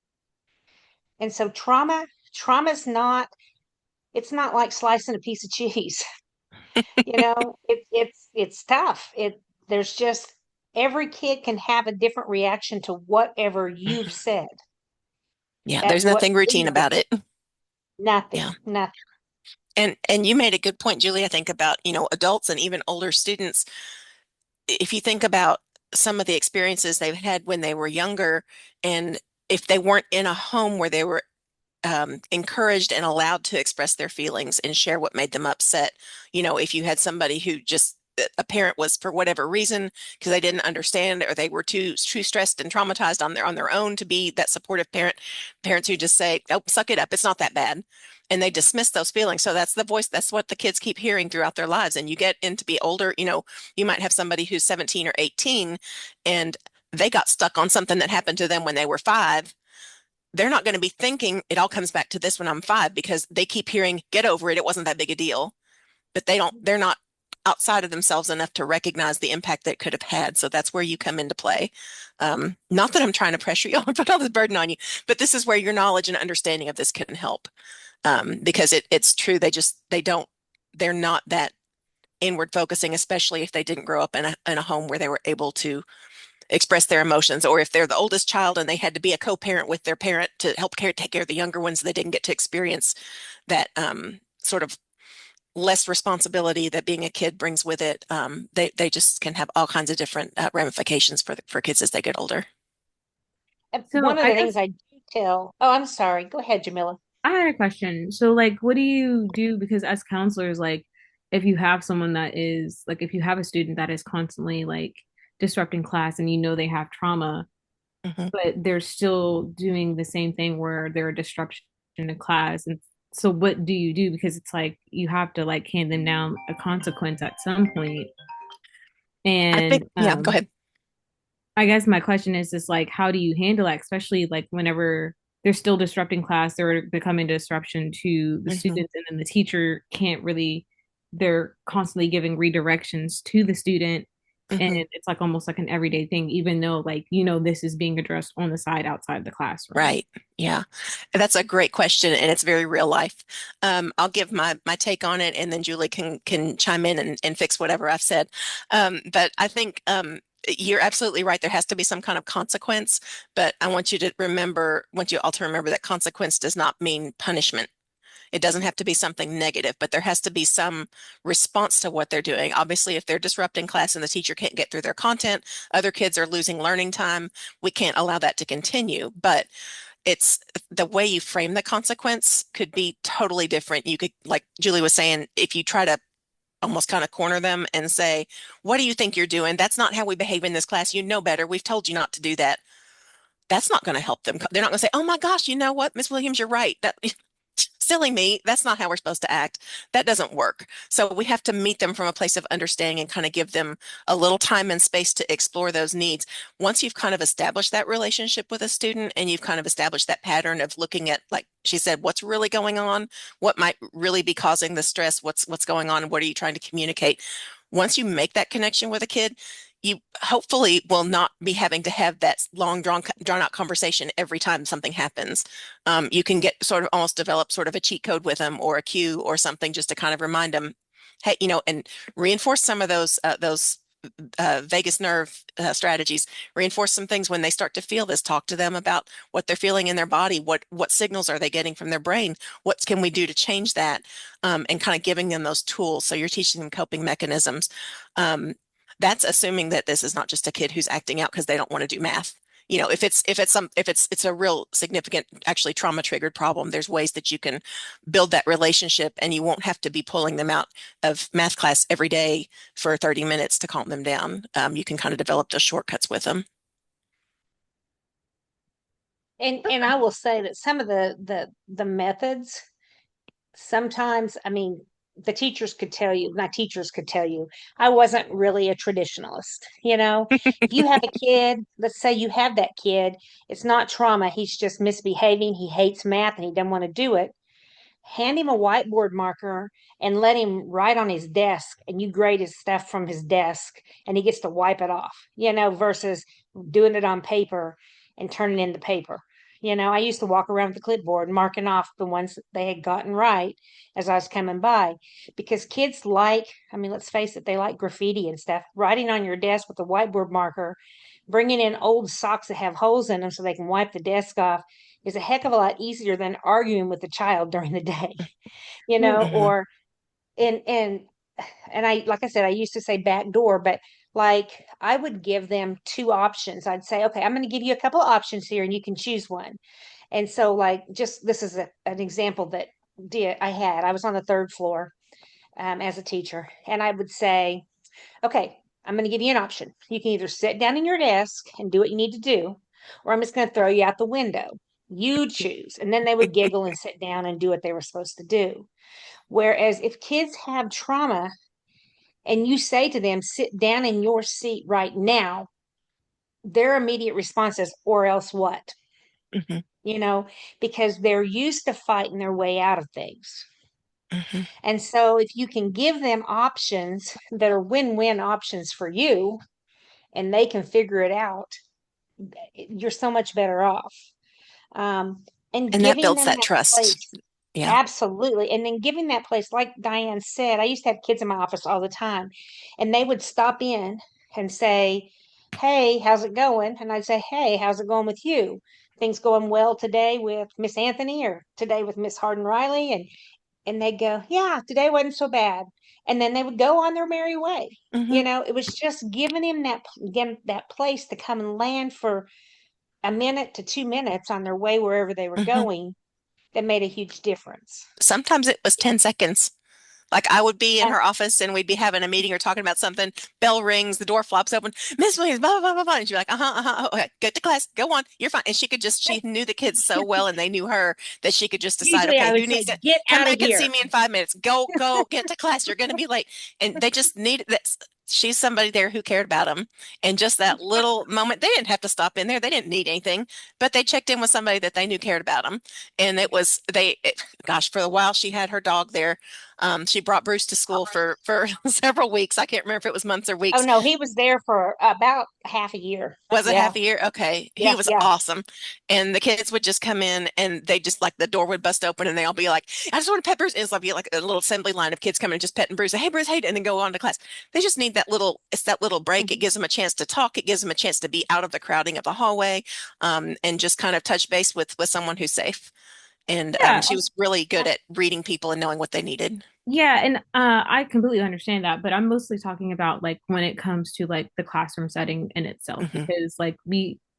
And so trauma's not, it's not like slicing a piece of cheese. It's tough. There's just every kid can have a different reaction to whatever you've Mm-hmm. said. Yeah, That there's what nothing routine we were about it. Nothing, Yeah. nothing. And you made a good point, Julie, I think about, adults and even older students. If you think about some of the experiences they've had when they were younger, and if they weren't in a home where they were encouraged and allowed to express their feelings and share what made them upset. If you had somebody who just a parent was for whatever reason because they didn't understand or they were too stressed and traumatized on their own to be that supportive parents who just say, "Oh, suck it up, it's not that bad," and they dismiss those feelings. So that's the voice. That's what the kids keep hearing throughout their lives. And you get into be older. You might have somebody who's 17 or 18, and they got stuck on something that happened to them when they were 5. They're not going to be thinking it all comes back to this when I'm 5 because they keep hearing, get over it. It wasn't that big a deal. But they're not outside of themselves enough to recognize the impact that could have had. So that's where you come into play. Not that I'm trying to pressure you or put all this burden on you, but this is where your knowledge and understanding of this can help. Because it's true, they're not that inward focusing, especially if they didn't grow up in a home where they were able to express their emotions, or if they're the oldest child and they had to be a co-parent with their parent to help take care of the younger ones, they didn't get to experience that sort of less responsibility that being a kid brings with it. They just can have all kinds of different ramifications for kids as they get older. So One of I the guess things I do tell, oh, I'm sorry. Go ahead, Jamila. I had a question. So like what do you do? Because as counselors, like if you have someone that is like if you have a student that is constantly like disrupting class and you know they have trauma, Mhm. but they're still doing the same thing where they're a disruption in class. And so what do you do? Because it's like you have to like hand them down a consequence at some point. I think, And yeah, go ahead. I guess my question is just like, how do you handle that, especially like whenever they're still disrupting class, they're becoming a disruption to the Mhm. students, and then the teacher can't really, they're constantly giving redirections to the student. And Mhm. it's like almost like an everyday thing, even though like, you know, this is being addressed on the side outside the classroom. Right. Yeah. That's a great question, and it's very real life. I'll give my take on it, and then Julie can chime in and fix whatever I've said. But I think you're absolutely right. There has to be some kind of consequence, but I want you all to remember that consequence does not mean punishment. It doesn't have to be something negative, but there has to be some response to what they're doing. Obviously, if they're disrupting class and the teacher can't get through their content, other kids are losing learning time, we can't allow that to continue. But it's the way you frame the consequence could be totally different. You could, like Julie was saying, if you try to almost kind of corner them and say, "What do you think you're doing? That's not how we behave in this class. You know better. We've told you not to do that." That's not going to help them. They're not going to say, "Oh my gosh, you know what, Miss Williams, you're right. That silly me. That's not how we're supposed to act." That doesn't work. So we have to meet them from a place of understanding and kind of give them a little time and space to explore those needs. Once you've kind of established that relationship with a student and you've kind of established that pattern of looking at, like she said, what's really going on, what might really be causing the stress, what's going on, and what are you trying to communicate? Once you make that connection with a kid, you hopefully will not be having to have that long drawn out conversation every time something happens. You can get sort of almost develop sort of a cheat code with them or a cue or something just to kind of remind them, hey, and reinforce some of those vagus nerve strategies. Reinforce some things when they start to feel this. Talk to them about what they're feeling in their body. What signals are they getting from their brain? What can we do to change that? And kind of giving them those tools. So you're teaching them coping mechanisms. That's assuming that this is not just a kid who's acting out because they don't want to do math. If it's a real significant, actually trauma triggered problem, there's ways that you can build that relationship, and you won't have to be pulling them out of math class every day for 30 minutes to calm them down. You can kind of develop those shortcuts with them. And I will say that some of the methods sometimes, I mean, the teachers could tell you, my teachers could tell you, I wasn't really a traditionalist. If you have a kid, let's say you have that kid, it's not trauma, he's just misbehaving, he hates math and he doesn't want to do it. Hand him a whiteboard marker and let him write on his desk, and you grade his stuff from his desk and he gets to wipe it off, versus doing it on paper and turning in the paper. I used to walk around with the clipboard marking off the ones that they had gotten right as I was coming by, because kids like, I mean, let's face it, they like graffiti and stuff. Writing on your desk with a whiteboard marker, bringing in old socks that have holes in them so they can wipe the desk off, is a heck of a lot easier than arguing with the child during the day, Well, Mhm. or and I, like I said, I used to say back door, but like I would give them two options. I'd say, okay, I'm going to give you a couple of options here and you can choose one. And so like, just this is an example that I was on the third floor as a teacher, and I would say, okay, I'm going to give you an option. You can either sit down in your desk and do what you need to do, or I'm just going to throw you out the window. You choose. And then they would giggle and sit down and do what they were supposed to do. Whereas if kids have trauma and you say to them, sit down in your seat right now, their immediate response is, or else what? Mhm. You know, because they're used to fighting their way out of things. Mhm. And so if you can give them options that are win-win options for you and they can figure it out, you're so much better off. And And that giving builds them that that trust. place. Yeah. Absolutely. And then giving that place, like Diane said, I used to have kids in my office all the time, and they would stop in and say, "Hey, how's it going?" And I'd say, "Hey, how's it going with you? Things going well today with Miss Anthony or today with Miss Harden Riley?" And they'd go, "Yeah, today wasn't so bad." And then they would go on their merry way. Hmm. It was just giving him that place to come and land for a minute to 2 minutes on their way wherever they were Hmm. going that made a huge difference. Sometimes it was 10 seconds. Like I would be in Uh, her office and we'd be having a meeting or talking about something. Bell rings, the door flops open. Miss Williams, blah, blah, blah, blah, blah. And she'd be like, uh-huh. Okay, go to class. Go on. You're fine. And she knew the kids so well and they knew her that she could just decide, Usually I okay, would who needs say, to "Get come out of back and see here." me in 5 minutes? Go, get to class. You're going to be late. And they just needed that. She's somebody there who cared about them. And just that little moment, they didn't have to stop in there. They didn't need anything, but they checked in with somebody that they knew cared about them. And gosh, for a while she had her dog there. She brought Bruce to school for several weeks. I can't remember if it was months or Oh weeks. no, he was there for about half a year. Was it Yeah, half a year? Okay. He yeah, was yeah. awesome. And the kids would just come in and they just like the door would bust open and they all be like, I just want to pet Bruce. And it's like a little assembly line of kids coming and just petting Bruce. Hey, Bruce, hey, and then go on to class. They just need it's that little break. It Mhm. gives them a chance to talk. It gives them a chance to be out of the crowding of the hallway, and just kind of touch base with someone who's safe. And Yeah. she was really good at reading people and knowing what they needed. Yeah, and I completely understand that, but I'm mostly talking about like when it comes to like the classroom setting in itself, Hmm. because like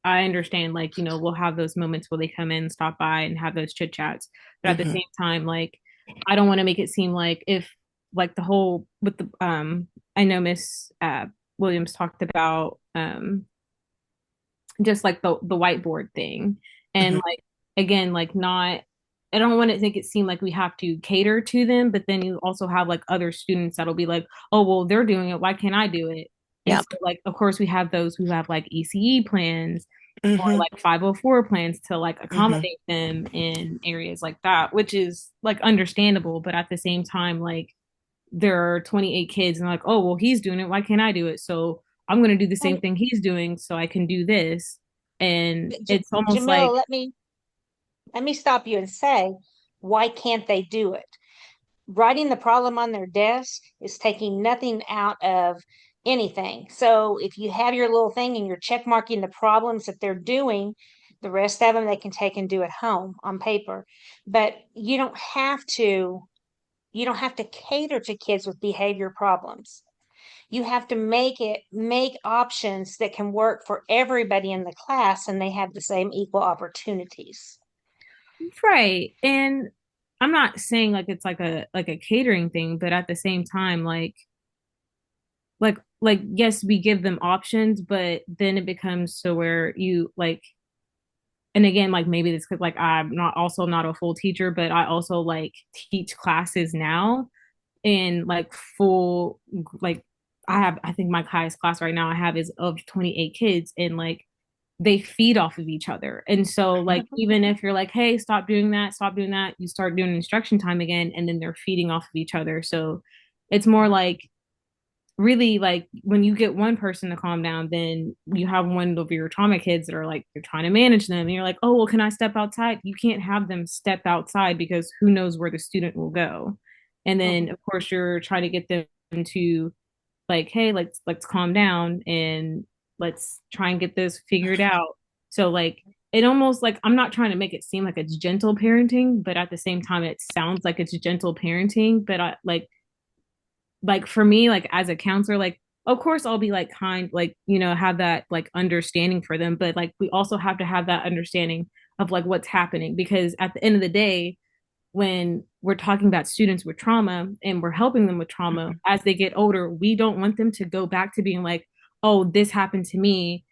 I understand like, we'll have those moments where they come in, stop by and have those chit chats, but at the Hmm. same time, like I don't want to make it seem like if like the whole with the I know Miss Williams talked about just like the whiteboard thing, and Hmm. like again like not, I don't want to make it seem like we have to cater to them, but then you also have like other students that'll be like, oh well, they're doing it, why can't I do it? And so Yep. like of course we have those who have like ECE plans or Hmm. like 504 plans to like Hmm. accommodate them in areas like that, which is like understandable, but at the same time like there are 28 kids and like, oh well, he's doing it, why can't I do it? So I'm going to do the same And thing he's doing so I can do this. And it's almost like, Jamila, let me stop you and say, why can't they do it? Writing the problem on their desk is taking nothing out of anything. So if you have your little thing and you're check marking the problems that they're doing, the rest of them they can take and do at home on paper. But you don't have to cater to kids with behavior problems. You have to make options that can work for everybody in the class and they have the same equal opportunities. right. And I'm not saying like it's like a catering thing, but at the same time, like yes, we give them options, but then it becomes so where you like, and again, like maybe this could like I'm not a full teacher, but I also like teach classes now in like full like I think my highest class right now I have is of 28 kids, and like they feed off of each other. And so like even if you're like, hey, stop doing that, you start doing instruction time again, and then they're feeding off of each other. So it's more like really like when you get one person to calm down, then you have one of your trauma kids that are like you're trying to manage them and you're like, oh well, can I step outside? You can't have them step outside because who knows where the student will go. And then Mhm. of course you're trying to get them to like, hey, let's calm down and let's try and get this figured out. So like it almost like I'm not trying to make it seem like it's gentle parenting, but at the same time it sounds like it's gentle parenting. But I like for me, like as a counselor, like of course I'll be like kind, like, have that like understanding for them. But like we also have to have that understanding of like what's happening, because at the end of the day, when we're talking about students with trauma and we're helping them with trauma as they get older, we don't want them to go back to being like, oh, this happened to me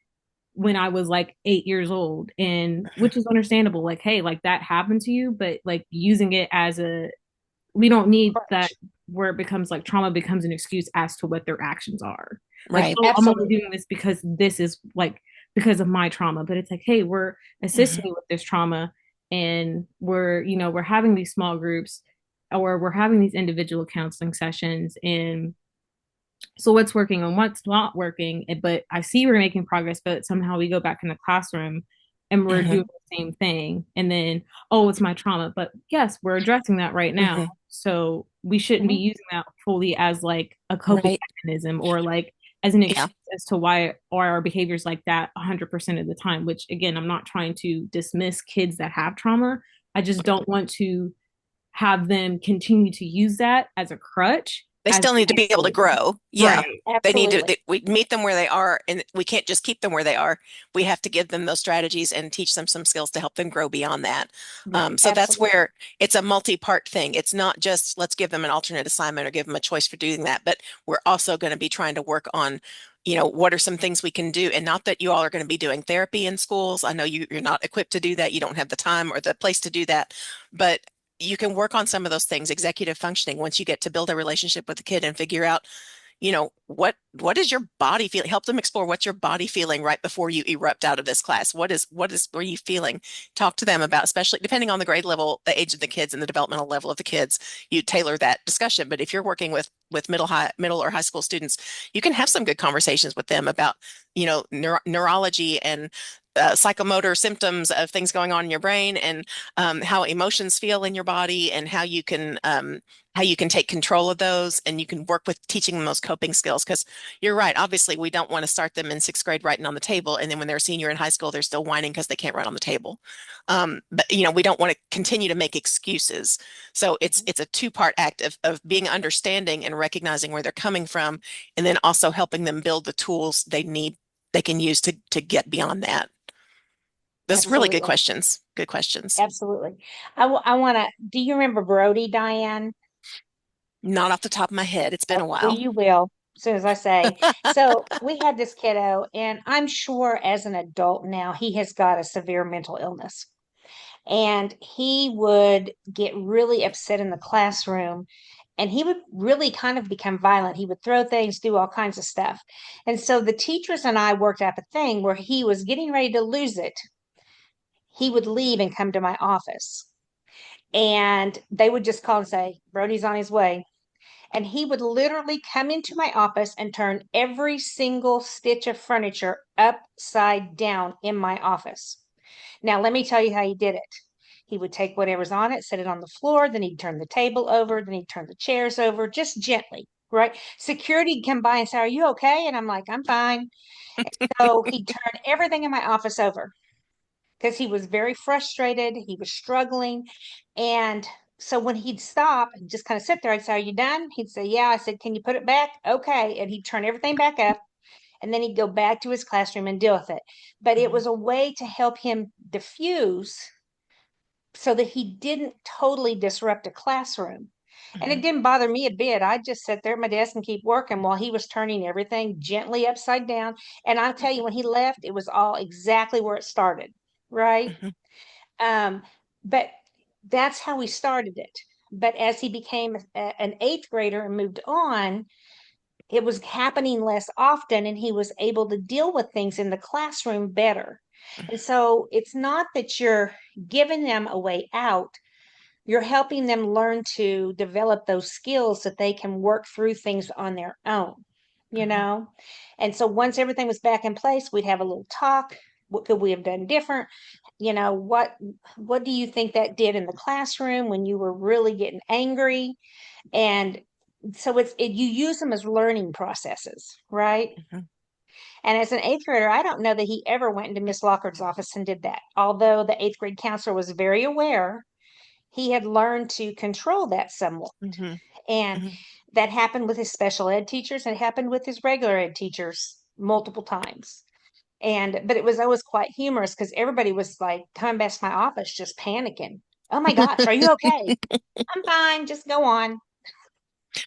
when I was like 8 years old. And which is understandable. Like, hey, like that happened to you, but like using it as we don't need that Crutch. where it becomes like trauma becomes an excuse as to what their actions are. Like, Right. oh, I'm only Absolutely. doing this because this is like because of my trauma. But it's like, hey, we're assisting Hmm. you with this trauma and we're having these small groups. or we're having these individual counseling sessions, and so what's working and what's not working, but I see we're making progress, but somehow we go back in the classroom and we're Mm-hmm. doing the same thing, and then, oh, it's my trauma. But yes, we're addressing that right now, Mm-hmm. so we shouldn't be Mhm. using that fully as like a coping Right. mechanism, or like as an Yeah. excuse as to why are our behaviors like that 100% of the time. Which, again, I'm not trying to dismiss kids that have trauma. I just don't want to have them continue to use that as a crutch. They As still need to be able to grow. Yeah. right. They need to, Absolutely. we meet them where they are, and we can't just keep them where they are. We have to give them those strategies and teach them some skills to help them grow beyond that. Right. So that's Absolutely. where it's a multi-part thing. It's not just let's give them an alternate assignment or give them a choice for doing that, but we're also going to be trying to work on, what are some things we can do? And not that you all are going to be doing therapy in schools. I know you're not equipped to do that. You don't have the time or the place to do that, but you can work on some of those things, executive functioning, once you get to build a relationship with the kid and figure out, what is your body feeling? Help them explore what's your body feeling right before you erupt out of this class. What are you feeling? Talk to them about, especially depending on the grade level, the age of the kids and the developmental level of the kids, you tailor that discussion. But if you're working with middle or high school students, you can have some good conversations with them about, neurology and psychomotor symptoms of things going on in your brain, and how emotions feel in your body, and how you can take control of those, and you can work with teaching them those coping skills. Because you're right, obviously we don't want to start them in sixth grade writing on the table, and then when they're a senior in high school they're still whining because they can't write on the table. But we don't want to continue to make excuses. So it's a two-part act of being understanding and recognizing where they're coming from, and then also helping them build the tools they can use to get beyond that. Those are really good Absolutely. questions. Good questions. Absolutely. I want to, do you remember Brody, Diane? Not off the top of my head. It's been a Well, while. you will, as soon as I say. So we had this kiddo, and I'm sure as an adult now, he has got a severe mental illness. And he would get really upset in the classroom, and he would really kind of become violent. He would throw things, do all kinds of stuff. And so the teachers and I worked out a thing where he was getting ready to lose it. He would leave and come to my office. And they would just call and say, Brody's on his way. And he would literally come into my office and turn every single stitch of furniture upside down in my office. Now, let me tell you how he did it. He would take whatever's on it, set it on the floor, then he'd turn the table over, then he'd turn the chairs over, just gently, right? Security would come by and say, Are you okay? And I'm like, I'm fine. So he'd turn everything in my office over because he was very frustrated. He was struggling. And so when he'd stop and just kind of sit there, I'd say, Are you done? He'd say, Yeah. I said, Can you put it back? Okay. And he'd turn everything back up. And then he'd go back to his classroom and deal with it. But it Mhm. was a way to help him diffuse so that he didn't totally disrupt a classroom. And it Mhm. didn't bother me a bit. I'd just sit there at my desk and keep working while he was turning everything gently upside down. And I'll tell you, when he left, it was all exactly where it started, right? Mhm. Um, but that's how we started it. But as he became an eighth grader and moved on, it was happening less often, and he was able to deal with things in the classroom better. And so it's not that you're giving them a way out, you're helping them learn to develop those skills that they can work through things on their own, you Mhm. know? And so once everything was back in place, we'd have a little talk. What could we have done different? What do you think that did in the classroom when you were really getting angry? And so you use them as learning processes, right? Mhm. And as an eighth grader, I don't know that he ever went into Miss Lockard's office and did that. Although the eighth grade counselor was very aware, he had learned to control that somewhat. Mhm. And Mhm. that happened with his special ed teachers and happened with his regular ed teachers multiple times. But it was always quite humorous because everybody was like coming back to my office just panicking. Oh my gosh, are you okay? I'm fine, just go on,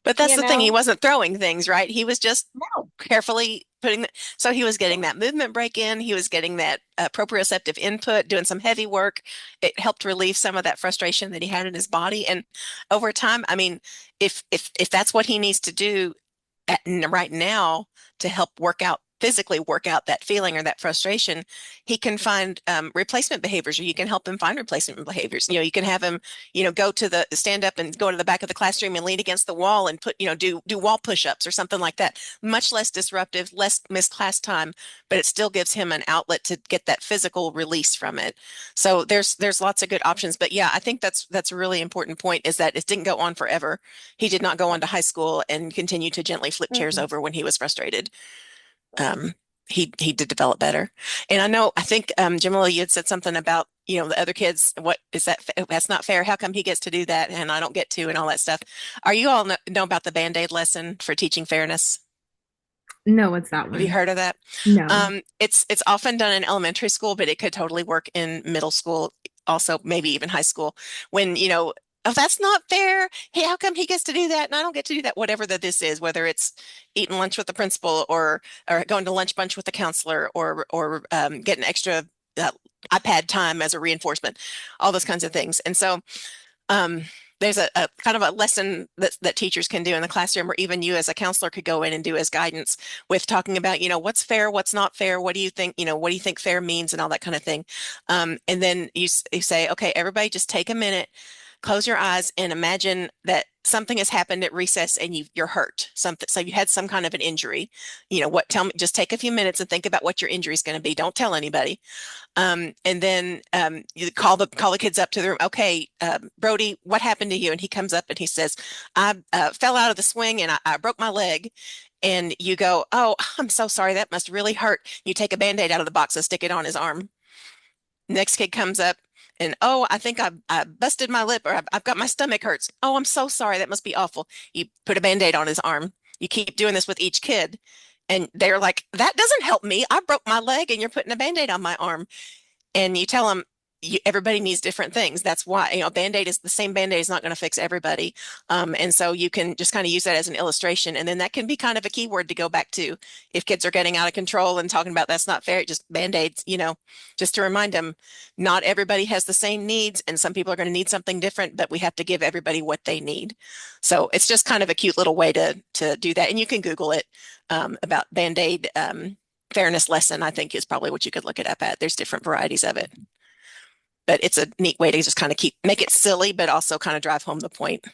But that's you the thing. He know? wasn't throwing things, right? He was just No. carefully so he was getting Yeah. that movement break in. He was getting that proprioceptive input, doing some heavy work. It helped relieve some of that frustration that he had in his body. And over time, I mean, if that's what he needs to do right now to help work out physically work out that feeling or that frustration, he can find replacement behaviors, or you can help him find replacement behaviors. You can have him, stand up and go to the back of the classroom and lean against the wall and do wall push-ups or something like that. Much less disruptive, less missed class time, but it still gives him an outlet to get that physical release from it. So there's lots of good options. But yeah, I think that's a really important point, is that it didn't go on forever. He did not go on to high school and continue to gently flip chairs over when he was frustrated. um, he did develop better. And I think Jamila, you had said something about, the other kids. What is that? That's not fair. How come he gets to do that and I don't get to, and all that stuff. Are you all know about the Band-Aid lesson for teaching fairness? No, what's that Have you one? heard of that? No. It's often done in elementary school, but it could totally work in middle school, also maybe even high school. When, oh, that's not fair. Hey, how come he gets to do that and I don't get to do that? Whatever that this is, whether it's eating lunch with the principal, or going to lunch bunch with the counselor, or getting extra uh, iPad time as a reinforcement, all those kinds of things. And so um, there's a kind of a lesson that teachers can do in the classroom, or even you as a counselor could go in and do as guidance, with talking about, what's fair, what's not fair, what do you think, what do you think fair means, and all that kind of thing. And then you say, okay, everybody just take a minute, close your eyes, and imagine that something has happened at recess and you're hurt. Something, so you had some kind of an injury. Tell me, just take a few minutes and think about what your injury is going to be. Don't tell anybody. And then you call the kids up to the room. Okay, Brody, what happened to you? And he comes up and he says, I fell out of the swing and I broke my leg. And you go, oh, I'm so sorry. That must really hurt. You take a Band-Aid out of the box and stick it on his arm. Next kid comes up and, oh, I think I busted my lip, or I've got my stomach hurts. Oh, I'm so sorry. That must be awful. You put a Band-Aid on his arm. You keep doing this with each kid. And they're like, that doesn't help me. I broke my leg and you're putting a Band-Aid on my arm. And you tell them, everybody needs different things. That's why, Band-Aid is the same. Band-Aid is not going to fix everybody. And so you can just kind of use that as an illustration. And then that can be kind of a keyword to go back to if kids are getting out of control and talking about that's not fair. Just Band-Aids, just to remind them, not everybody has the same needs, and some people are going to need something different, but we have to give everybody what they need. So it's just kind of a cute little way to do that. And you can Google it, about Band-Aid fairness lesson, I think, is probably what you could look it up at. There's different varieties of it. But it's a neat way to just kind of make it silly, but also kind of drive home the point.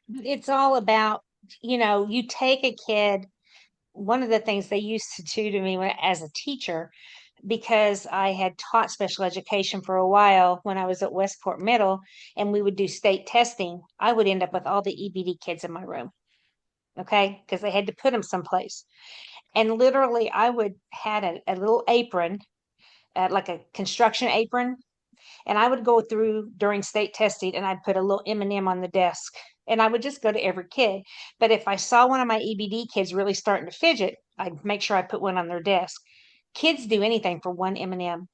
It's all about, you take a kid. One of the things they used to do to me as a teacher, because I had taught special education for a while when I was at Westport Middle, and we would do state testing, I would end up with all the EBD kids in my room. Okay, because they had to put them someplace. And literally, I would had a little apron, like a construction apron, and I would go through during state testing, and I'd put a little M&M on the desk, and I would just go to every kid. But if I saw one of my EBD kids really starting to fidget, I'd make sure I put one on their desk. Kids do anything for one M&M,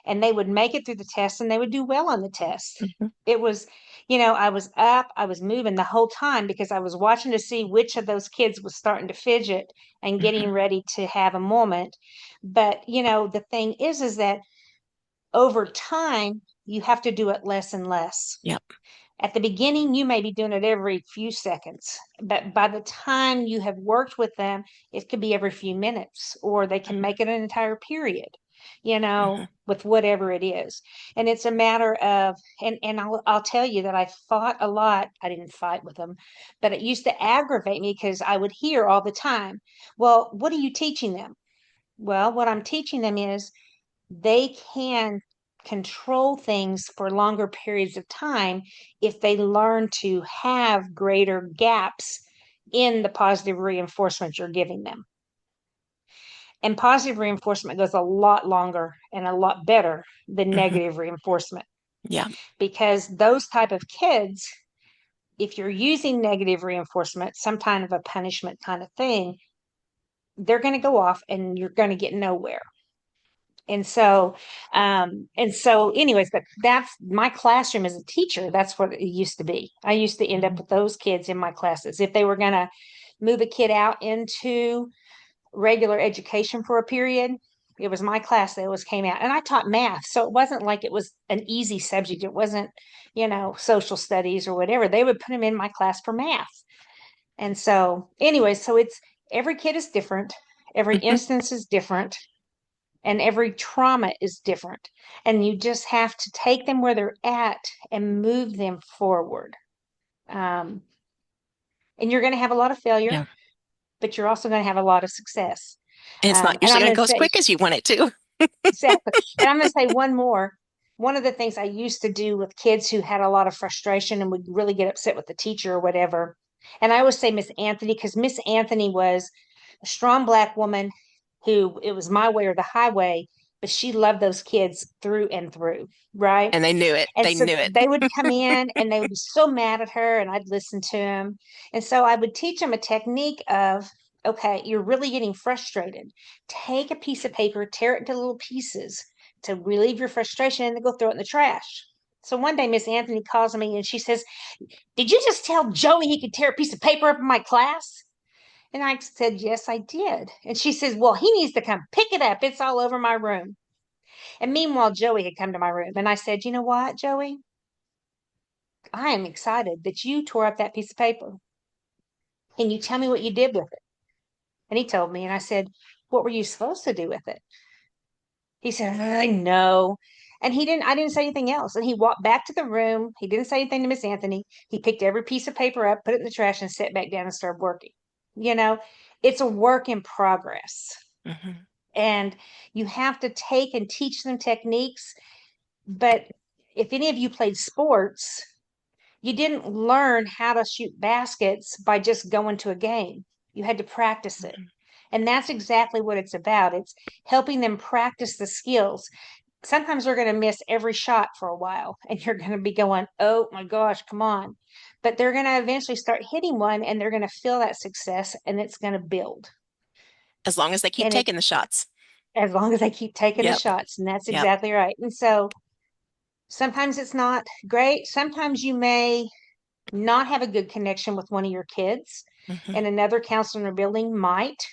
and they would make it through the test, and they would do well on the test. It was, I was up, I was moving the whole time because I was watching to see which of those kids was starting to fidget and getting ready to have a moment. But, the thing is that over time, you have to do it less and less. Yep. At the beginning, you may be doing it every few seconds, but by the time you have worked with them, it could be every few minutes, or they can make it an entire period, with whatever it is. And it's a matter of, and I'll tell you that I fought a lot. I didn't fight with them, but it used to aggravate me because I would hear all the time, well, what are you teaching them? Well, what I'm teaching them is they can control things for longer periods of time if they learn to have greater gaps in the positive reinforcement you're giving them. And positive reinforcement goes a lot longer and a lot better than negative reinforcement. Yeah. Because those type of kids, if you're using negative reinforcement, some kind of a punishment kind of thing, they're going to go off and you're going to get nowhere. And so anyways, but that's my classroom as a teacher. That's what it used to be. I used to end up with those kids in my classes. If they were going to move a kid out into regular education for a period, it was my class that always came out. And I taught math. So it wasn't like it was an easy subject. It wasn't, social studies or whatever. They would put them in my class for math. And so anyway, so it's every kid is different, every Mhm. instance is different, and every trauma is different. And you just have to take them where they're at and move them forward. Um, and you're going to have a lot of failure, Yeah. but you're also going to have a lot of success. And it's not And usually I'm going going to to go as say, quick as you want it to. exactly. And I'm going to say one more. One of the things I used to do with kids who had a lot of frustration and would really get upset with the teacher or whatever. And I always say Miss Anthony, because Miss Anthony was a strong Black woman who it was my way or the highway, but she loved those kids through and through, right? And they knew it. And They so knew it. they would come in and they would be so mad at her, and I'd listen to them. And so I would teach them a technique of, okay, you're really getting frustrated. Take a piece of paper, tear it into little pieces to relieve your frustration, and then go throw it in the trash. So one day, Miss Anthony calls me and she says, "Did you just tell Joey he could tear a piece of paper up in my class?" And I said, "Yes, I did." And she says, "Well, he needs to come pick it up. It's all over my room." And meanwhile, Joey had come to my room. And I said, "You know what, Joey? I am excited that you tore up that piece of paper. Can you tell me what you did with it?" And he told me. And I said, "What were you supposed to do with it?" He said, "I know." And I didn't say anything else. And he walked back to the room. He didn't say anything to Miss Anthony. He picked every piece of paper up, put it in the trash, and sat back down and started working. You know, it's a work in progress. Mhm. And you have to take and teach them techniques. But if any of you played sports, you didn't learn how to shoot baskets by just going to a game. You had to practice it. Mhm. And that's exactly what it's about. It's helping them practice the skills. Sometimes they're going to miss every shot for a while, and you're going to be going, "Oh my gosh, come on." But they're going to eventually start hitting one, and they're going to feel that success, and it's going to build. As long as they keep And it, taking the shots. as long as they keep taking the Yep. shots, and that's Yep. exactly right. And so sometimes it's not great. Sometimes you may not have a good connection with one of your kids, Mhm. and another counselor in the building might.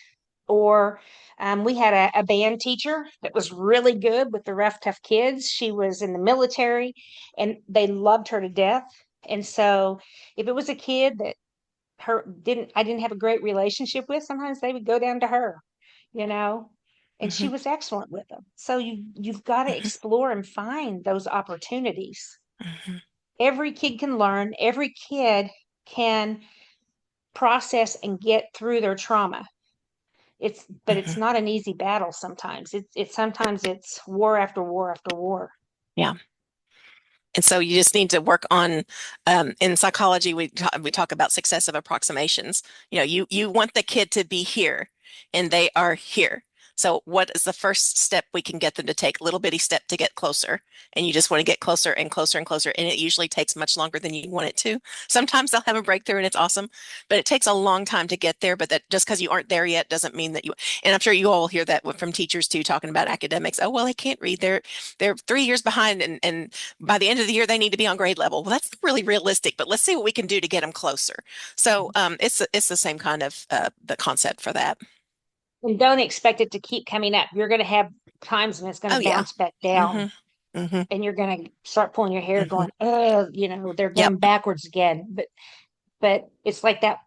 Or we had a band teacher that was really good with the rough, tough kids. She was in the military, and they loved her to death. And so, if it was a kid that I didn't have a great relationship with, sometimes they would go down to her, you know, and she Mhm. was excellent with them. So you've got to Mhm. explore and find those opportunities. Mhm. Every kid can learn. Every kid can process and get through their trauma. But it's Mhm. not an easy battle sometimes. It's sometimes it's war after war after war. Yeah. And so you just need to work on, in psychology, we talk about successive approximations. You want the kid to be here, and they are here. So what is the first step we can get them to take? Little bitty step to get closer. And you just want to get closer and closer and closer. And it usually takes much longer than you want it to. Sometimes they'll have a breakthrough and it's awesome, but it takes a long time to get there. But that just because you aren't there yet doesn't mean that and I'm sure you all hear that from teachers too, talking about academics. Oh, well, I can't read. They're 3 years behind, and by the end of the year, they need to be on grade level. Well, that's really realistic, but let's see what we can do to get them closer. So it's the same kind of the concept for that. And don't expect it to keep coming up. You're going to have times when it's going Oh to yeah. bounce back down, Mm-hmm. Mm-hmm. and you're going to start pulling your hair, Mm-hmm. going, "Oh, they're Yep. going backwards again." But it's like that,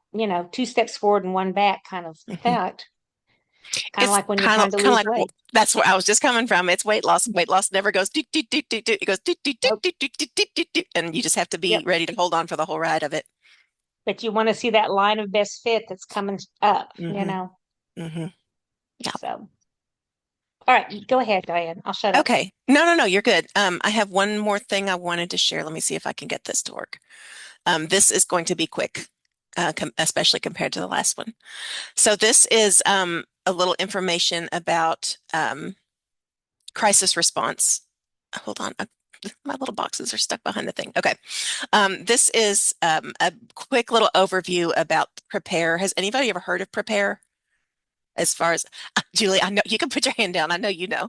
2 steps forward and one back kind of Mm-hmm. thought. Kind of It's like when you're trying to kind of lose like weight. that's where I was just coming from. It's weight loss. Weight loss never goes doot, doot, doot, doot, doot. It goes doot, doot, doot, Nope. doot, doot, doot, doot, doot, doot, and you just have to be Yep. ready to hold on for the whole ride of it. But you want to see that line of best fit that's coming up, Mm-hmm. Mm-hmm. Yeah. So, all right, go ahead, Diane. I'll shut up. Okay. No, no, no, you're good. I have one more thing I wanted to share. Let me see if I can get this to work. This is going to be quick, especially compared to the last one. So this is a little information about crisis response. Hold on. My little boxes are stuck behind the thing. Okay. This is a quick little overview about Prepare. Has anybody ever heard of Prepare? As far as Julie, I know you can put your hand down. I know you know.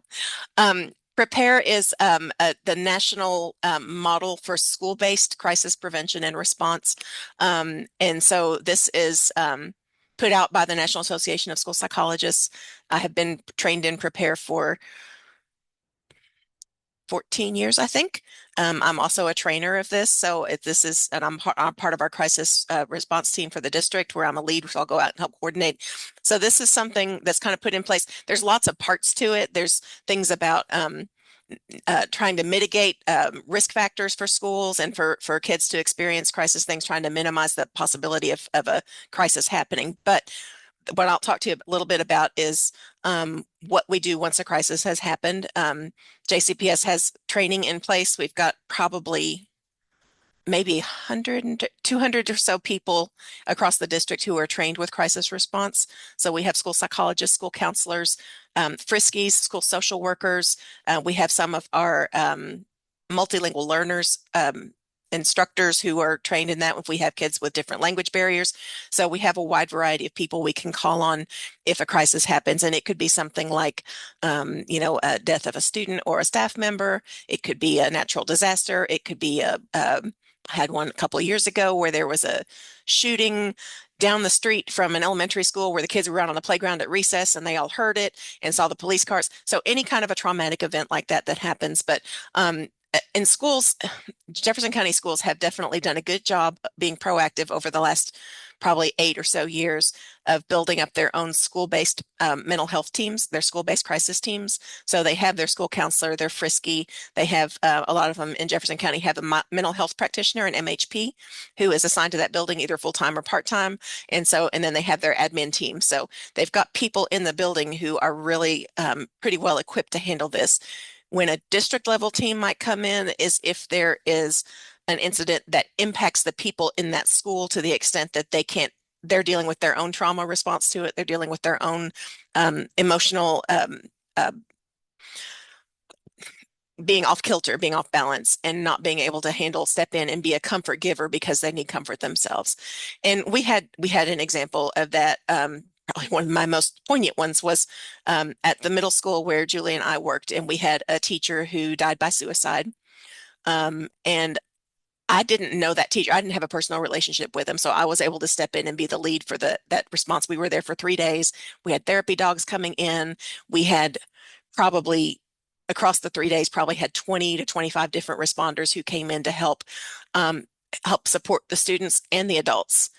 Prepare is the national model for school-based crisis prevention and response. And so this is put out by the National Association of School Psychologists. I have been trained in Prepare for 14 years, I think. I'm also a trainer of this. So I'm part of our crisis response team for the district where I'm a lead, so I'll go out and help coordinate. So this is something that's kind of put in place. There's lots of parts to it. There's things about trying to mitigate risk factors for schools and for kids to experience crisis things, trying to minimize the possibility of a crisis happening. But what I'll talk to you a little bit about is what we do once a crisis has happened. JCPS has training in place. We've got probably maybe 100 and 200 or so people across the district who are trained with crisis response. So we have school psychologists, school counselors, friskies, school social workers. We have some of our multilingual learners, instructors who are trained in that if we have kids with different language barriers. So we have a wide variety of people we can call on if a crisis happens. And it could be something like, a death of a student or a staff member. It could be a natural disaster. It could be I had one a couple of years ago where there was a shooting down the street from an elementary school where the kids were out on the playground at recess and they all heard it and saw the police cars. So any kind of a traumatic event like that happens. But in schools, Jefferson County schools have definitely done a good job being proactive over the last probably 8 or so years of building up their own school-based mental health teams, their school-based crisis teams. So they have their school counselor, their frisky. They have a lot of them in Jefferson County have a mental health practitioner, an MHP, who is assigned to that building either full-time or part-time. And then they have their admin team. So they've got people in the building who are really pretty well equipped to handle this. When a district level team might come in is if there is an incident that impacts the people in that school to the extent that they're dealing with their own trauma response to it. They're dealing with their own emotional being off kilter, being off balance, and not being able to step in and be a comfort giver because they need comfort themselves. And we had an example of that. Probably one of my most poignant ones was at the middle school where Julie and I worked, and we had a teacher who died by suicide. And I didn't know that teacher. I didn't have a personal relationship with him, so I was able to step in and be the lead for that response. We were there for 3 days. We had therapy dogs coming in. We had probably across the 3 days, probably had 20 to 25 different responders who came in to help support the students and the adults.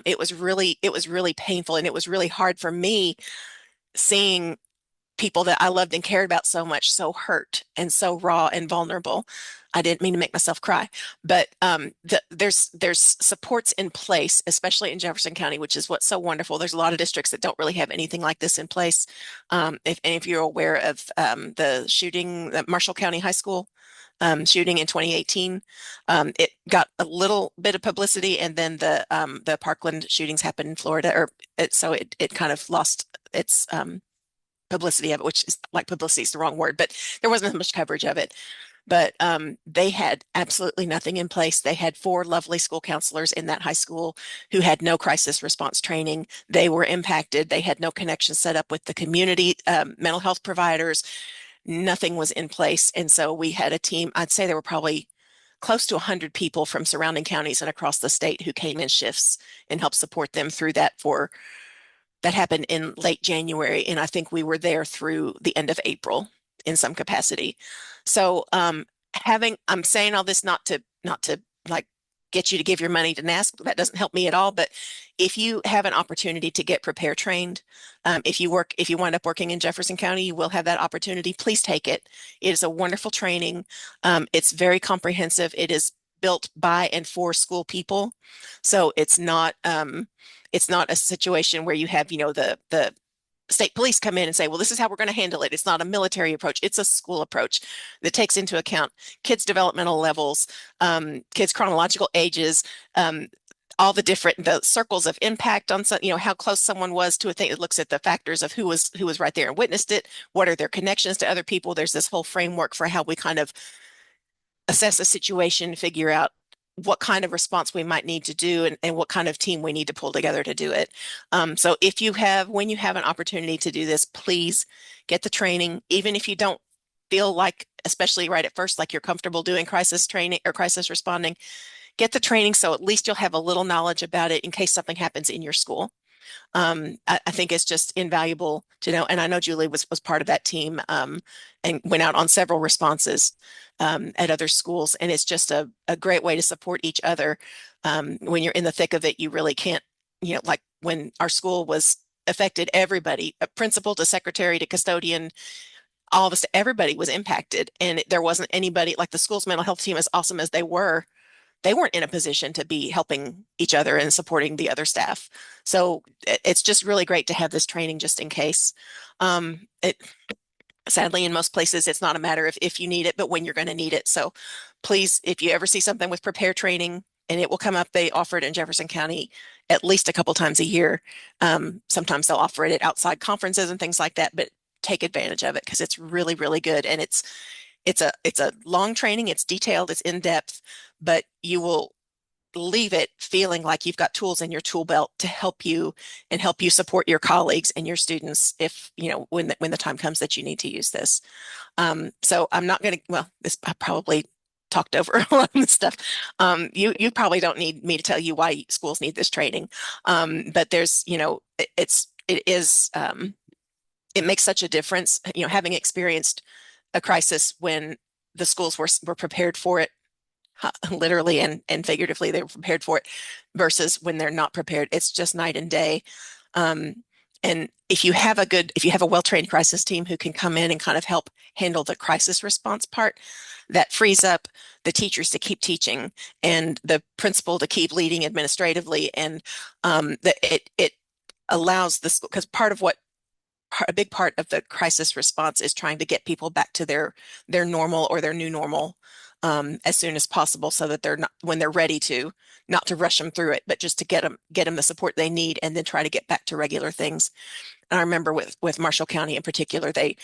It was really painful, and it was really hard for me seeing people that I loved and cared about so much, so hurt and so raw and vulnerable. I didn't mean to make myself cry, but there's supports in place, especially in Jefferson County, which is what's so wonderful. There's a lot of districts that don't really have anything like this in place. If you're aware of the shooting at Marshall County High School, shooting in 2018. It got a little bit of publicity, and then the Parkland shootings happened in Florida, so it kind of lost its publicity of it, which is like publicity is the wrong word, but there wasn't much coverage of it. But they had absolutely nothing in place. They had 4 lovely school counselors in that high school who had no crisis response training. They were impacted. They had no connection set up with the community mental health providers. Nothing was in place. And so we had a team. I'd say there were probably close to 100 people from surrounding counties and across the state who came in shifts and helped support them through that. That happened in late January, and I think we were there through the end of April in some capacity. So I'm saying all this not to like get you to give your money to NASP. That doesn't help me at all. But if you have an opportunity to get prepare trained, if you wind up working in Jefferson County, you will have that opportunity. Please take it. It is a wonderful training. It's very comprehensive. It is built by and for school people. So it's not a situation where you have, the state police come in and say, well, this is how we're going to handle it. It's not a military approach. It's a school approach that takes into account kids' developmental levels, kids' chronological ages, all the circles of impact on some, how close someone was to a thing. It looks at the factors of who was right there and witnessed it. What are their connections to other people? There's this whole framework for how we kind of assess a situation, figure out what kind of response we might need to do and what kind of team we need to pull together to do it. So when you have an opportunity to do this, please get the training, even if you don't feel like, especially right at first, like you're comfortable doing crisis training or crisis responding, get the training so at least you'll have a little knowledge about it in case something happens in your school. I think it's just invaluable to know. And I know Julie was part of that team, and went out on several responses at other schools. And it's just a great way to support each other. When you're in the thick of it, you really can't, like when our school was affected, everybody, principal to secretary to custodian, all of us, everybody was impacted. And there wasn't anybody, like the school's mental health team, as awesome as they weren't in a position to be helping each other and supporting the other staff. So it's just really great to have this training just in case. It Sadly, in most places, it's not a matter of if you need it, but when you're going to need it. So please, if you ever see something with prepare training, and it will come up, they offer it in Jefferson County at least a couple times a year. Sometimes they'll offer it at outside conferences and things like that, but take advantage of it because it's really, really good. And it's a long training, it's detailed, it's in depth, but you will leave it feeling like you've got tools in your tool belt to help you and help you support your colleagues and your students if, when the time comes that you need to use this. So I'm not going to, well, I probably talked over a lot of this stuff. You probably don't need me to tell you why schools need this training. But there's, it makes such a difference, having experienced a crisis when the schools were prepared for it, literally and figuratively, they were prepared for it versus when they're not prepared. It's just night and day. And if you have a well-trained crisis team who can come in and kind of help handle the crisis response part, that frees up the teachers to keep teaching and the principal to keep leading administratively. And it allows the school, because a big part of the crisis response is trying to get people back to their normal or their new normal as soon as possible, so that they're not, when they're ready to, not to rush them through it, but just to get them the support they need, and then try to get back to regular things. And I remember with Marshall County in particular, the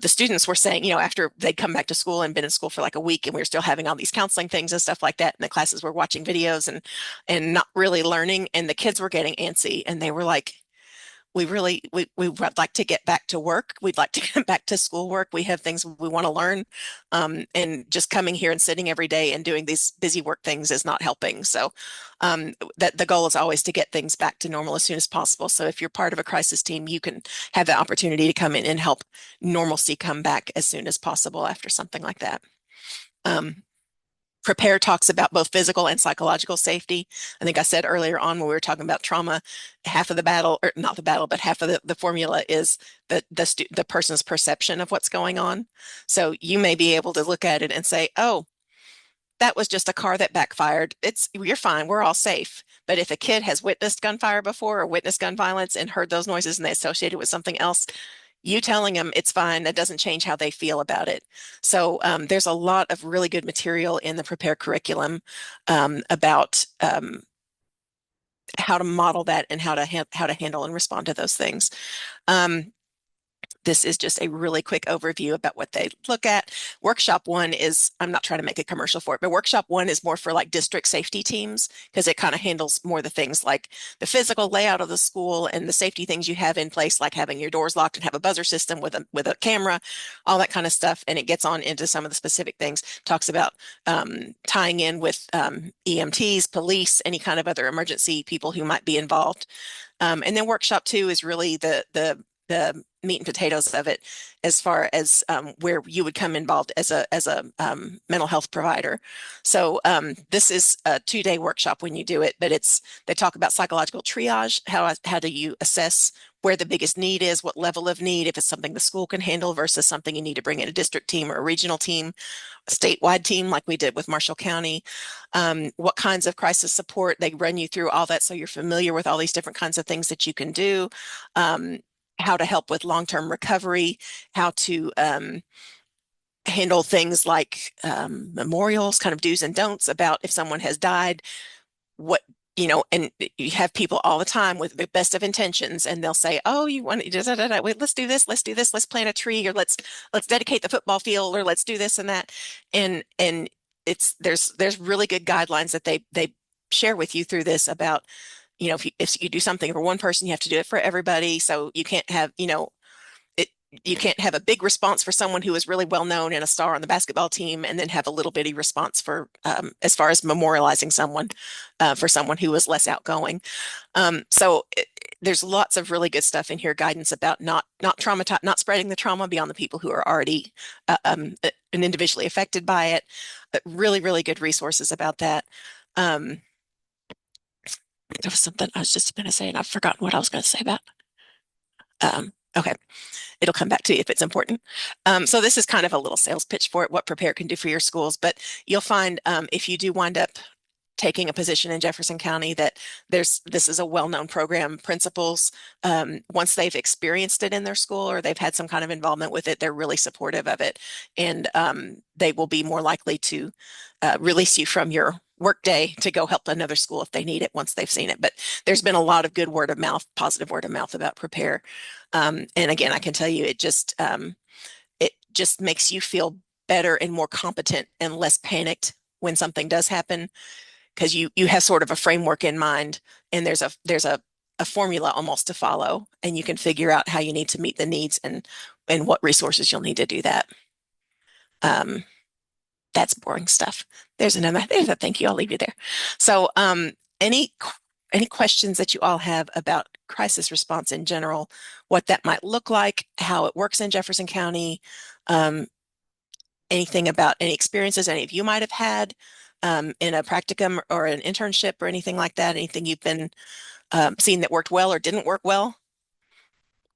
students were saying, after they'd come back to school and been in school for like a week, and we were still having all these counseling things and stuff like that, and the classes were watching videos and not really learning, and the kids were getting antsy, and they were like, we would like to get back to work. We'd like to get back to schoolwork. We have things we want to learn. And just coming here and sitting every day and doing these busy work things is not helping. So that the goal is always to get things back to normal as soon as possible. So if you're part of a crisis team, you can have the opportunity to come in and help normalcy come back as soon as possible after something like that. Prepare talks about both physical and psychological safety. I think I said earlier on when we were talking about trauma, half of the battle, or not the battle, but half of the formula is the person's perception of what's going on. So you may be able to look at it and say, oh, that was just a car that backfired. You're fine. We're all safe. But if a kid has witnessed gunfire before or witnessed gun violence and heard those noises and they associate it with something else, you telling them it's fine, that doesn't change how they feel about it. So there's a lot of really good material in the Prepare curriculum about how to model that and how to handle and respond to those things. This is just a really quick overview about what they look at. Workshop 1 is, I'm not trying to make a commercial for it, but Workshop 1 is more for like district safety teams, because it kind of handles more the things like the physical layout of the school and the safety things you have in place, like having your doors locked and have a buzzer system with a camera, all that kind of stuff. And it gets on into some of the specific things, talks about tying in with EMTs, police, any kind of other emergency people who might be involved. And then Workshop 2 is really the meat and potatoes of it, as far as where you would come involved as a mental health provider. So this is a 2-day workshop when you do it, but they talk about psychological triage. How do you assess where the biggest need is, what level of need, if it's something the school can handle versus something you need to bring in a district team or a regional team, a statewide team like we did with Marshall County. What kinds of crisis support, they run you through all that so you're familiar with all these different kinds of things that you can do. How to help with long-term recovery, how to handle things like memorials, kind of do's and don'ts about if someone has died, and you have people all the time with the best of intentions, and they'll say, oh, you want to, wait, let's do this, let's plant a tree, or let's dedicate the football field, or let's do this and that. And there's really good guidelines that they share with you through this about, if you do something for one person, you have to do it for everybody. So you can't have, you can't have a big response for someone who is really well known and a star on the basketball team, and then have a little bitty response for as far as memorializing someone for someone who was less outgoing. There's lots of really good stuff in here, guidance about not spreading the trauma beyond the people who are already and individually affected by it. Really, really good resources about that. There was something I was just going to say, and I've forgotten what I was going to say about. Okay. It'll come back to you if it's important. So this is kind of a little sales pitch for it, what Prepare can do for your schools. But you'll find if you do wind up taking a position in Jefferson County that this is a well-known program. Principals, once they've experienced it in their school or they've had some kind of involvement with it, they're really supportive of it. And they will be more likely to release you from your workday to go help another school if they need it once they've seen it. But there's been a lot of good word of mouth, positive word of mouth about Prepare. And again, I can tell you, it just makes you feel better and more competent and less panicked when something does happen, because you have sort of a framework in mind, and there's a formula almost to follow, and you can figure out how you need to meet the needs and what resources you'll need to do that. That's boring stuff. There's a thank you. I'll leave you there. So any questions that you all have about crisis response in general, what that might look like, how it works in Jefferson County, anything about any experiences any of you might have had in a practicum or an internship or anything like that, anything you've been seeing that worked well or didn't work well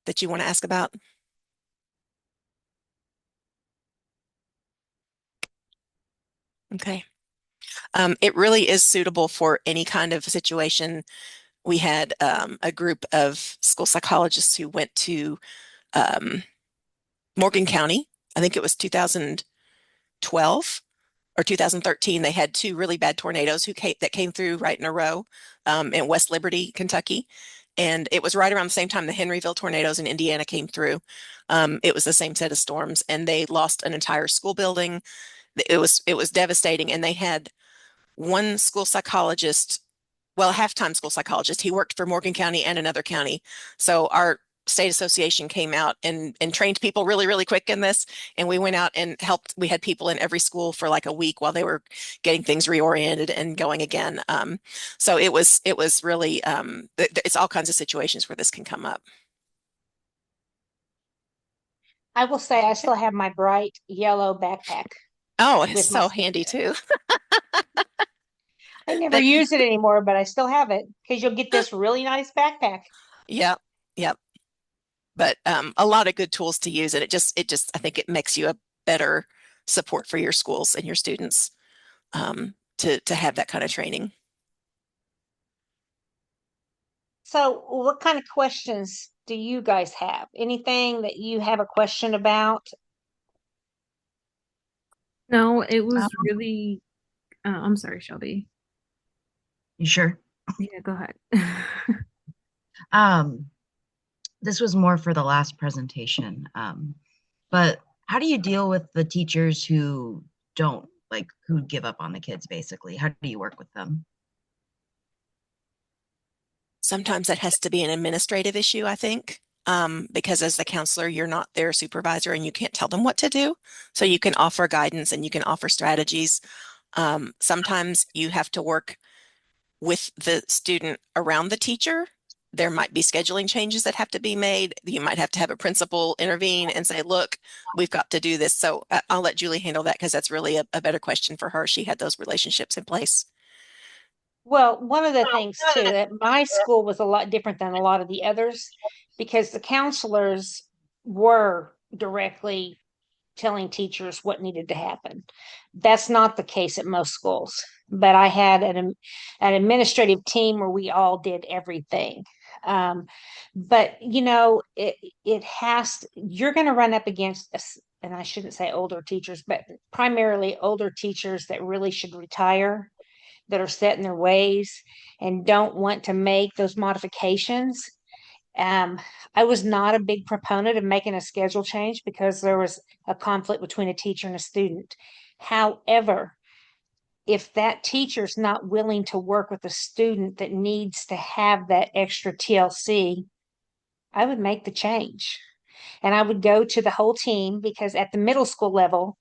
that you want to ask about? Okay. It really is suitable for any kind of situation. We had a group of school psychologists who went to Morgan County. I think it was 2012 or 2013. They had two really bad tornadoes that came through right in a row in West Liberty, Kentucky. And it was right around the same time the Henryville tornadoes in Indiana came through. It was the same set of storms, and they lost an entire school building. It was devastating, and they had one school psychologist, well, a half-time school psychologist. He worked for Morgan County and another county. So our state association came out and trained people really, really quick in this. And we went out and helped. We had people in every school for like a week while they were getting things reoriented and going again. So it was really, it's all kinds of situations where this can come up. I will say I still have my bright yellow backpack. Oh, it's With my so stick handy too. I never use it anymore, but I still have it because you'll get this really nice backpack. Yep. Yep. But a lot of good tools to use, and it just I think it makes you a better support for your schools and your students to have that kind of training. So, what kind of questions do you guys have? Anything that you have a question about? No, it was really, I'm sorry, Shelby. You sure? Yeah, go ahead. This was more for the last presentation. But how do you deal with the teachers who who give up on the kids, basically? How do you work with them? Sometimes that has to be an administrative issue, I think, because as the counselor, you're not their supervisor and you can't tell them what to do. So you can offer guidance and you can offer strategies. Sometimes you have to work with the student around the teacher. There might be scheduling changes that have to be made. You might have to have a principal intervene and say, look, we've got to do this. So I'll let Julie handle that because that's really a better question for her. She had those relationships in place. Well, one of the things too, that my school was a lot different than a lot of the others because the counselors were directly telling teachers what needed to happen. That's not the case at most schools, but I had an administrative team where we all did everything. But you're going to run up against us, and I shouldn't say older teachers, but primarily older teachers that really should retire, that are set in their ways and don't want to make those modifications. I was not a big proponent of making a schedule change because there was a conflict between a teacher and a student. However, if that teacher's not willing to work with a student that needs to have that extra TLC, I would make the change. And I would go to the whole team because at the middle school level,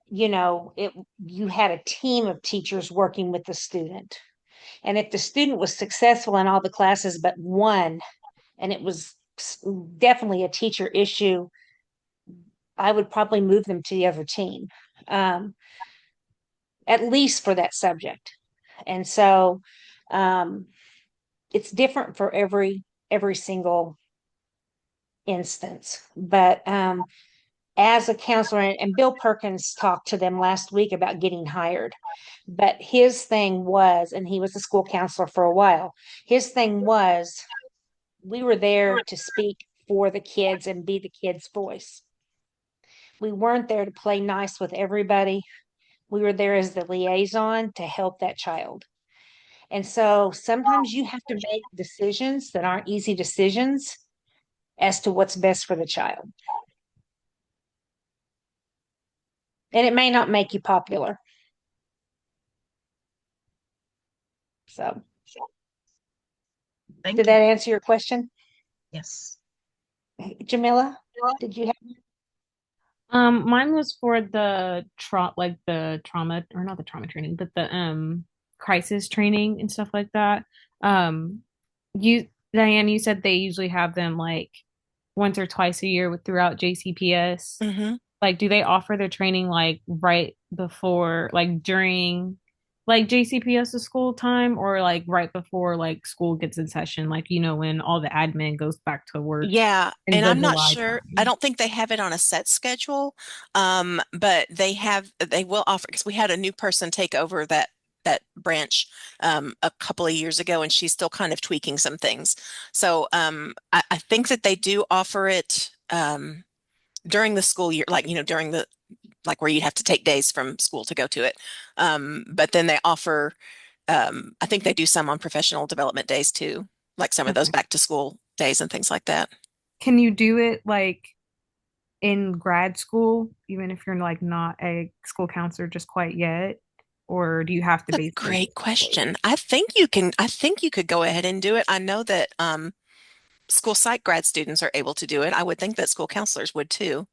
you had a team of teachers working with the student. And if the student was successful in all the classes but one, and it was definitely a teacher issue, I would probably move them to the other team, um, at least for that subject. And so it's different for every single instance. But as a counselor, and Bill Perkins talked to them last week about getting hired. But his thing was, and he was a school counselor for a while, his thing was, we were there to speak for the kids and be the kids' voice. We weren't there to play nice with everybody. We were there as the liaison to help that child. And so sometimes you have to make decisions that aren't easy decisions as to what's best for the child. And it may not make you popular. So, Thank did you. that answer your question? Yes. Jamila, did you have? Mine was for the trauma, or not the trauma training, but the crisis training and stuff like that. Um, you Diane, you said they usually have them like once or twice a year throughout JCPS. Mm-hmm. Like, do they offer their training like right before, like during like JCPS school time, or like right before like school gets in session, like when all the admin goes back to work Yeah, in and the I'm not July sure. I time? don't think they have it on a set schedule, but they will offer because we had a new person take over that branch a couple of years ago, and she's still kind of tweaking some things. So I think that they do offer it during the school year, like during the like where you'd have to take days from school to go to it. But then they offer, I think they do some on professional development days too, like some of those Okay. back to school days and things like that. Can you do it like in grad school, even if you're like not a school counselor just quite yet? Or do you have to That's a basically great wait? question. I think you could go ahead and do it. I know that school psych grad students are able to do it. I would think that school counselors would too.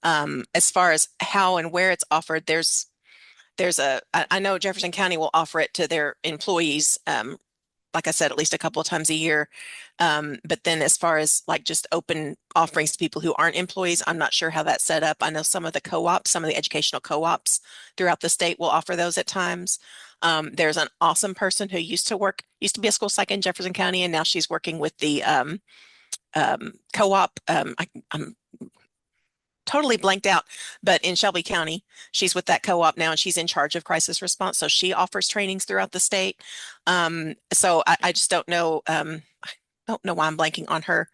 As far as how and where it's offered, I know Jefferson County will offer it to their employees, like I said, at least a couple of times a year. But then as far as like just open offerings to people who aren't employees, I'm not sure how that's set up. I know some of the co-ops, some of the educational co-ops throughout the state will offer those at times. There's an awesome person who used to be a school psych in Jefferson County, and now she's working with the co-op. I'm totally blanked out, but in Shelby County, she's with that co-op now and she's in charge of crisis response. So she offers trainings throughout the state. So I just I don't know why I'm blanking on her.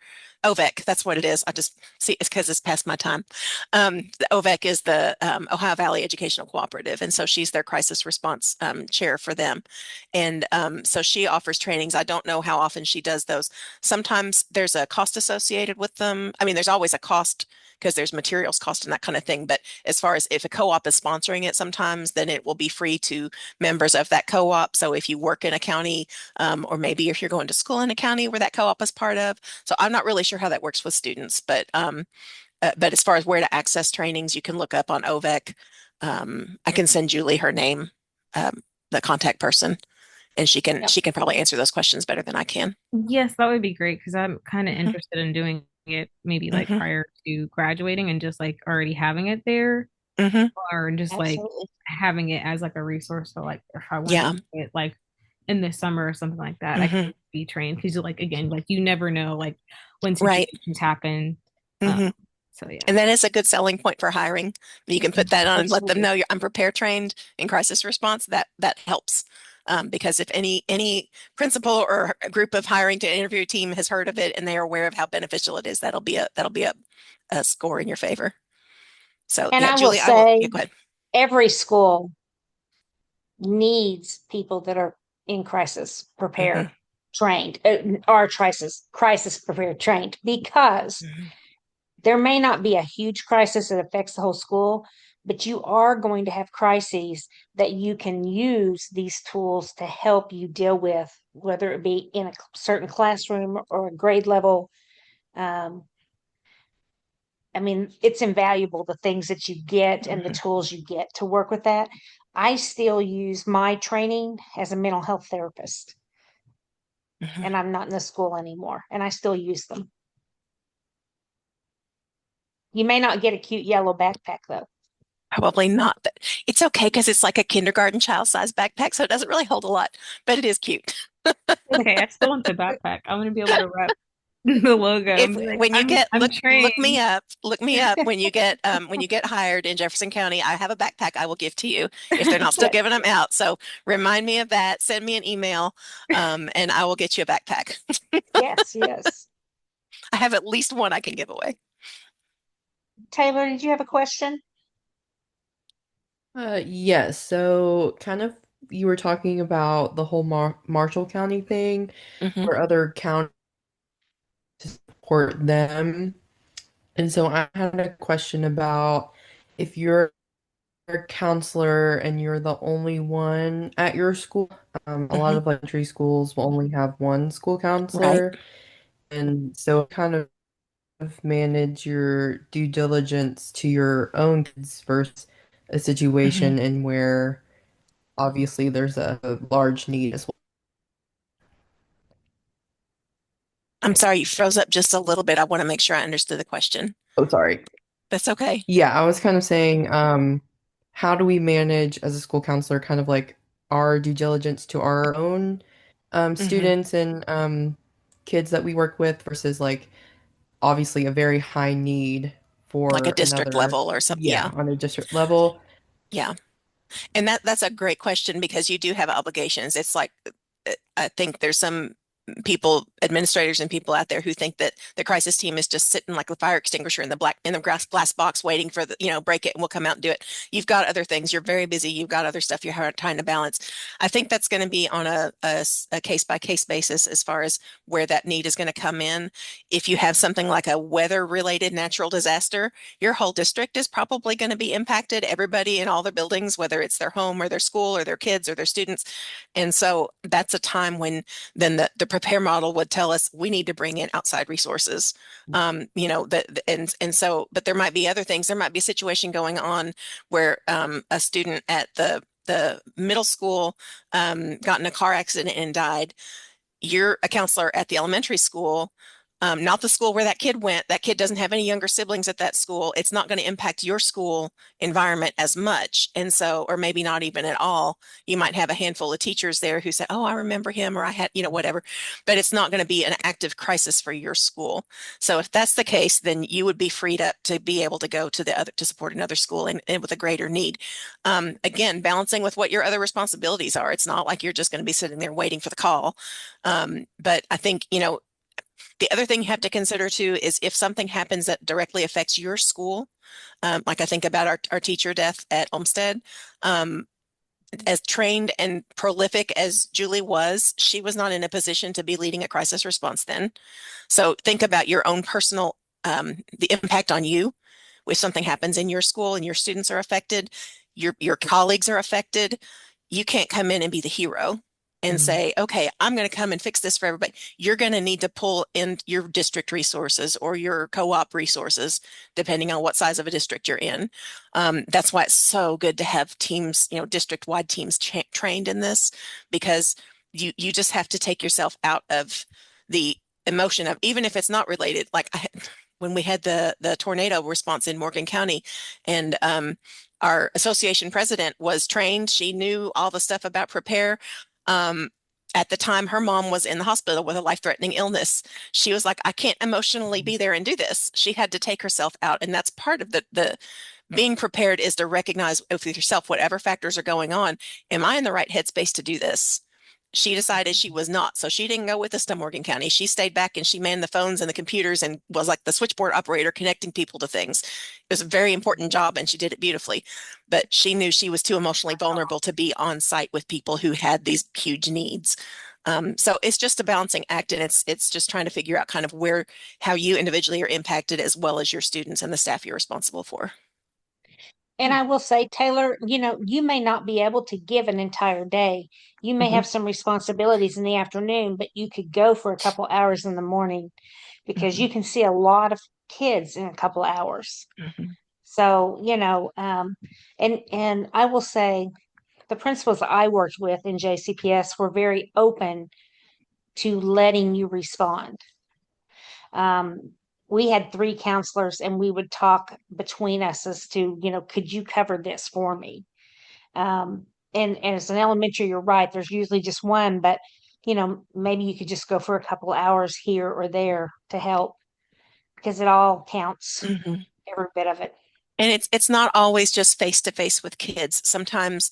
OVEC, that's what it is. I just see it's because it's past my time. The OVEC is the Ohio Valley Educational Cooperative, and so she's their crisis response chair for them. And so she offers trainings. I don't know how often she does those. Sometimes there's a cost associated with them. I mean, there's always a cost because there's materials cost and that kind of thing. But as far as if a co-op is sponsoring it, sometimes then it will be free to members of that co-op. So if you work in a county, or maybe if you're going to school in a county where that co-op is part of. So I'm not really sure how that works with students, but as far as where to access trainings, you can look up on OVEC. I can send Julie her name, the contact person, and Yep. she can probably answer those questions better than I can. Yes, that would be great because I'm kind of Hmm. interested in doing it maybe like Hmm. prior to graduating and just like already having it there, Hmm. or just like Absolutely. having it as like a resource. So like if I wanted Yeah. to do it like in the summer or something like that, I Hmm. could be trained because like again, like you never know like when Right. situations happen. Um, Hmm. so yeah. And that is a good selling point for hiring. You can put that on and let them Absolutely. know I'm prepared trained in crisis response. That helps. Because if any principal or a group of hiring to interview team has heard of it and they are aware of how beneficial it is, that'll be a score in your favor. So And yeah, I will Julie, yeah, say go ahead. every school needs people that are in crisis Hmm. prepared, trained, or crisis prepared, trained, because Hmm. there may not be a huge crisis that affects the whole school, but you are going to have crises that you can use these tools to help you deal with, whether it be in a certain classroom or a grade level. Um, I mean, it's invaluable, the things that you get and the tools you get to work with that. I still use my training as a mental health therapist, Mhm. and I'm not in the school anymore, and I still use them. You may not get a cute yellow backpack though. Probably not, but it's okay because it's like a kindergarten child-sized backpack, so it doesn't really hold a lot, but it is cute. Okay, I still want the backpack. I want to be able to wrap the logo If and be like, when you get I'm look me trained. up, when you get hired in Jefferson County, I have a backpack I will give to you if they're not still Yes, giving them out. So remind me of that, send me an email, and I will get you a backpack. yes, yes. I have at least one I can give away. Taylor, did you have a question? Yes. So kind of you were talking about the whole Marshall County thing Hmm. for other counties to support them. And so I had a question about if you're a counselor and you're the only one at your school. A lot Hmm. of elementary schools will only have one school Right. counselor. And so kind of manage your due diligence to your own kids versus a Hmm. situation in where obviously there's a large need as well. I'm sorry, you froze up just a little bit. I want to make sure I understood the question. Oh, sorry. That's okay. Yeah, I was kind of saying, how do we manage as a school counselor kind of like our due diligence to our own Hmm. students and kids that we work with versus like obviously a very high need Like a for district another, level or something. yeah, Yeah. on a district level. Yeah. And that's a great question because you do have obligations. It's like I think there's some people, administrators and people out there who think that the crisis team is just sitting like a fire extinguisher in the glass box waiting for the, break it and we'll come out and do it. You've got other things. You're very busy. You've got other stuff you're trying to balance. I think that's going to be on a case by case basis as far as where that need is going to come in. If you have something like a weather related natural disaster, your whole district is probably going to be impacted. Everybody in all their buildings, whether it's their home or their school or their kids or their students. And so that's a time when then the prepare model would tell us we need to bring in outside resources. But there might be other things. There might be a situation going on where a student at the middle school got in a car accident and died. You're a counselor at the elementary school, not the school where that kid went. That kid doesn't have any younger siblings at that school. It's not going to impact your school environment as much. And so, or maybe not even at all. You might have a handful of teachers there who say, oh, I remember him, or I had, whatever. But it's not going to be an active crisis for your school. So if that's the case, then you would be freed up to be able to go to to support another school and with a greater need. Again, balancing with what your other responsibilities are. It's not like you're just going to be sitting there waiting for the call. But I think, the other thing you have to consider too is if something happens that directly affects your school, like I think about our teacher death at Olmsted, um, as trained and prolific as Julie was, she was not in a position to be leading a crisis response then. So think about your own personal, the impact on you if something happens in your school and your students are affected, your colleagues are affected. You can't come in and be the hero and Mm. say, okay, I'm going to come and fix this for everybody. You're going to need to pull in your district resources or your co-op resources, depending on what size of a district you're in. That's why it's so good to have teams, district-wide teams trained in this, because you just have to take yourself out of the emotion of, even if it's not related. Like when we had the tornado response in Morgan County, and our association president was trained. She knew all the stuff about prepare. Um, at the time, her mom was in the hospital with a life-threatening illness. She was like, I can't emotionally be there and do this. She had to take herself out. And that's part of the being prepared, is to recognize with yourself whatever factors are going on. Am I in the right headspace to do this? She decided she was not. So she didn't go with us to Morgan County. She stayed back and she manned the phones and the computers and was like the switchboard operator connecting people to things. It was a very important job and she did it beautifully. But she knew she was too emotionally vulnerable to be on site with people who had these huge needs. So it's just a balancing act, and it's just trying to figure out kind of how you individually are impacted, as well as your students and the staff you're responsible for. And I will say, Taylor, you may not be able to give an entire day. You may Mhm. have some responsibilities in the afternoon, but you could go for a couple hours in the morning because you Mhm. can see a lot of kids in a couple of hours. Mhm. So, and I will say the principals I worked with in JCPS were very open to letting you respond. Um, we had 3 counselors and we would talk between us as to, could you cover this for me? And as an elementary, you're right, there's usually just one, but maybe you could just go for a couple hours here or there to help because it all counts, Mhm. every bit of it. And it's not always just face to face with kids. Sometimes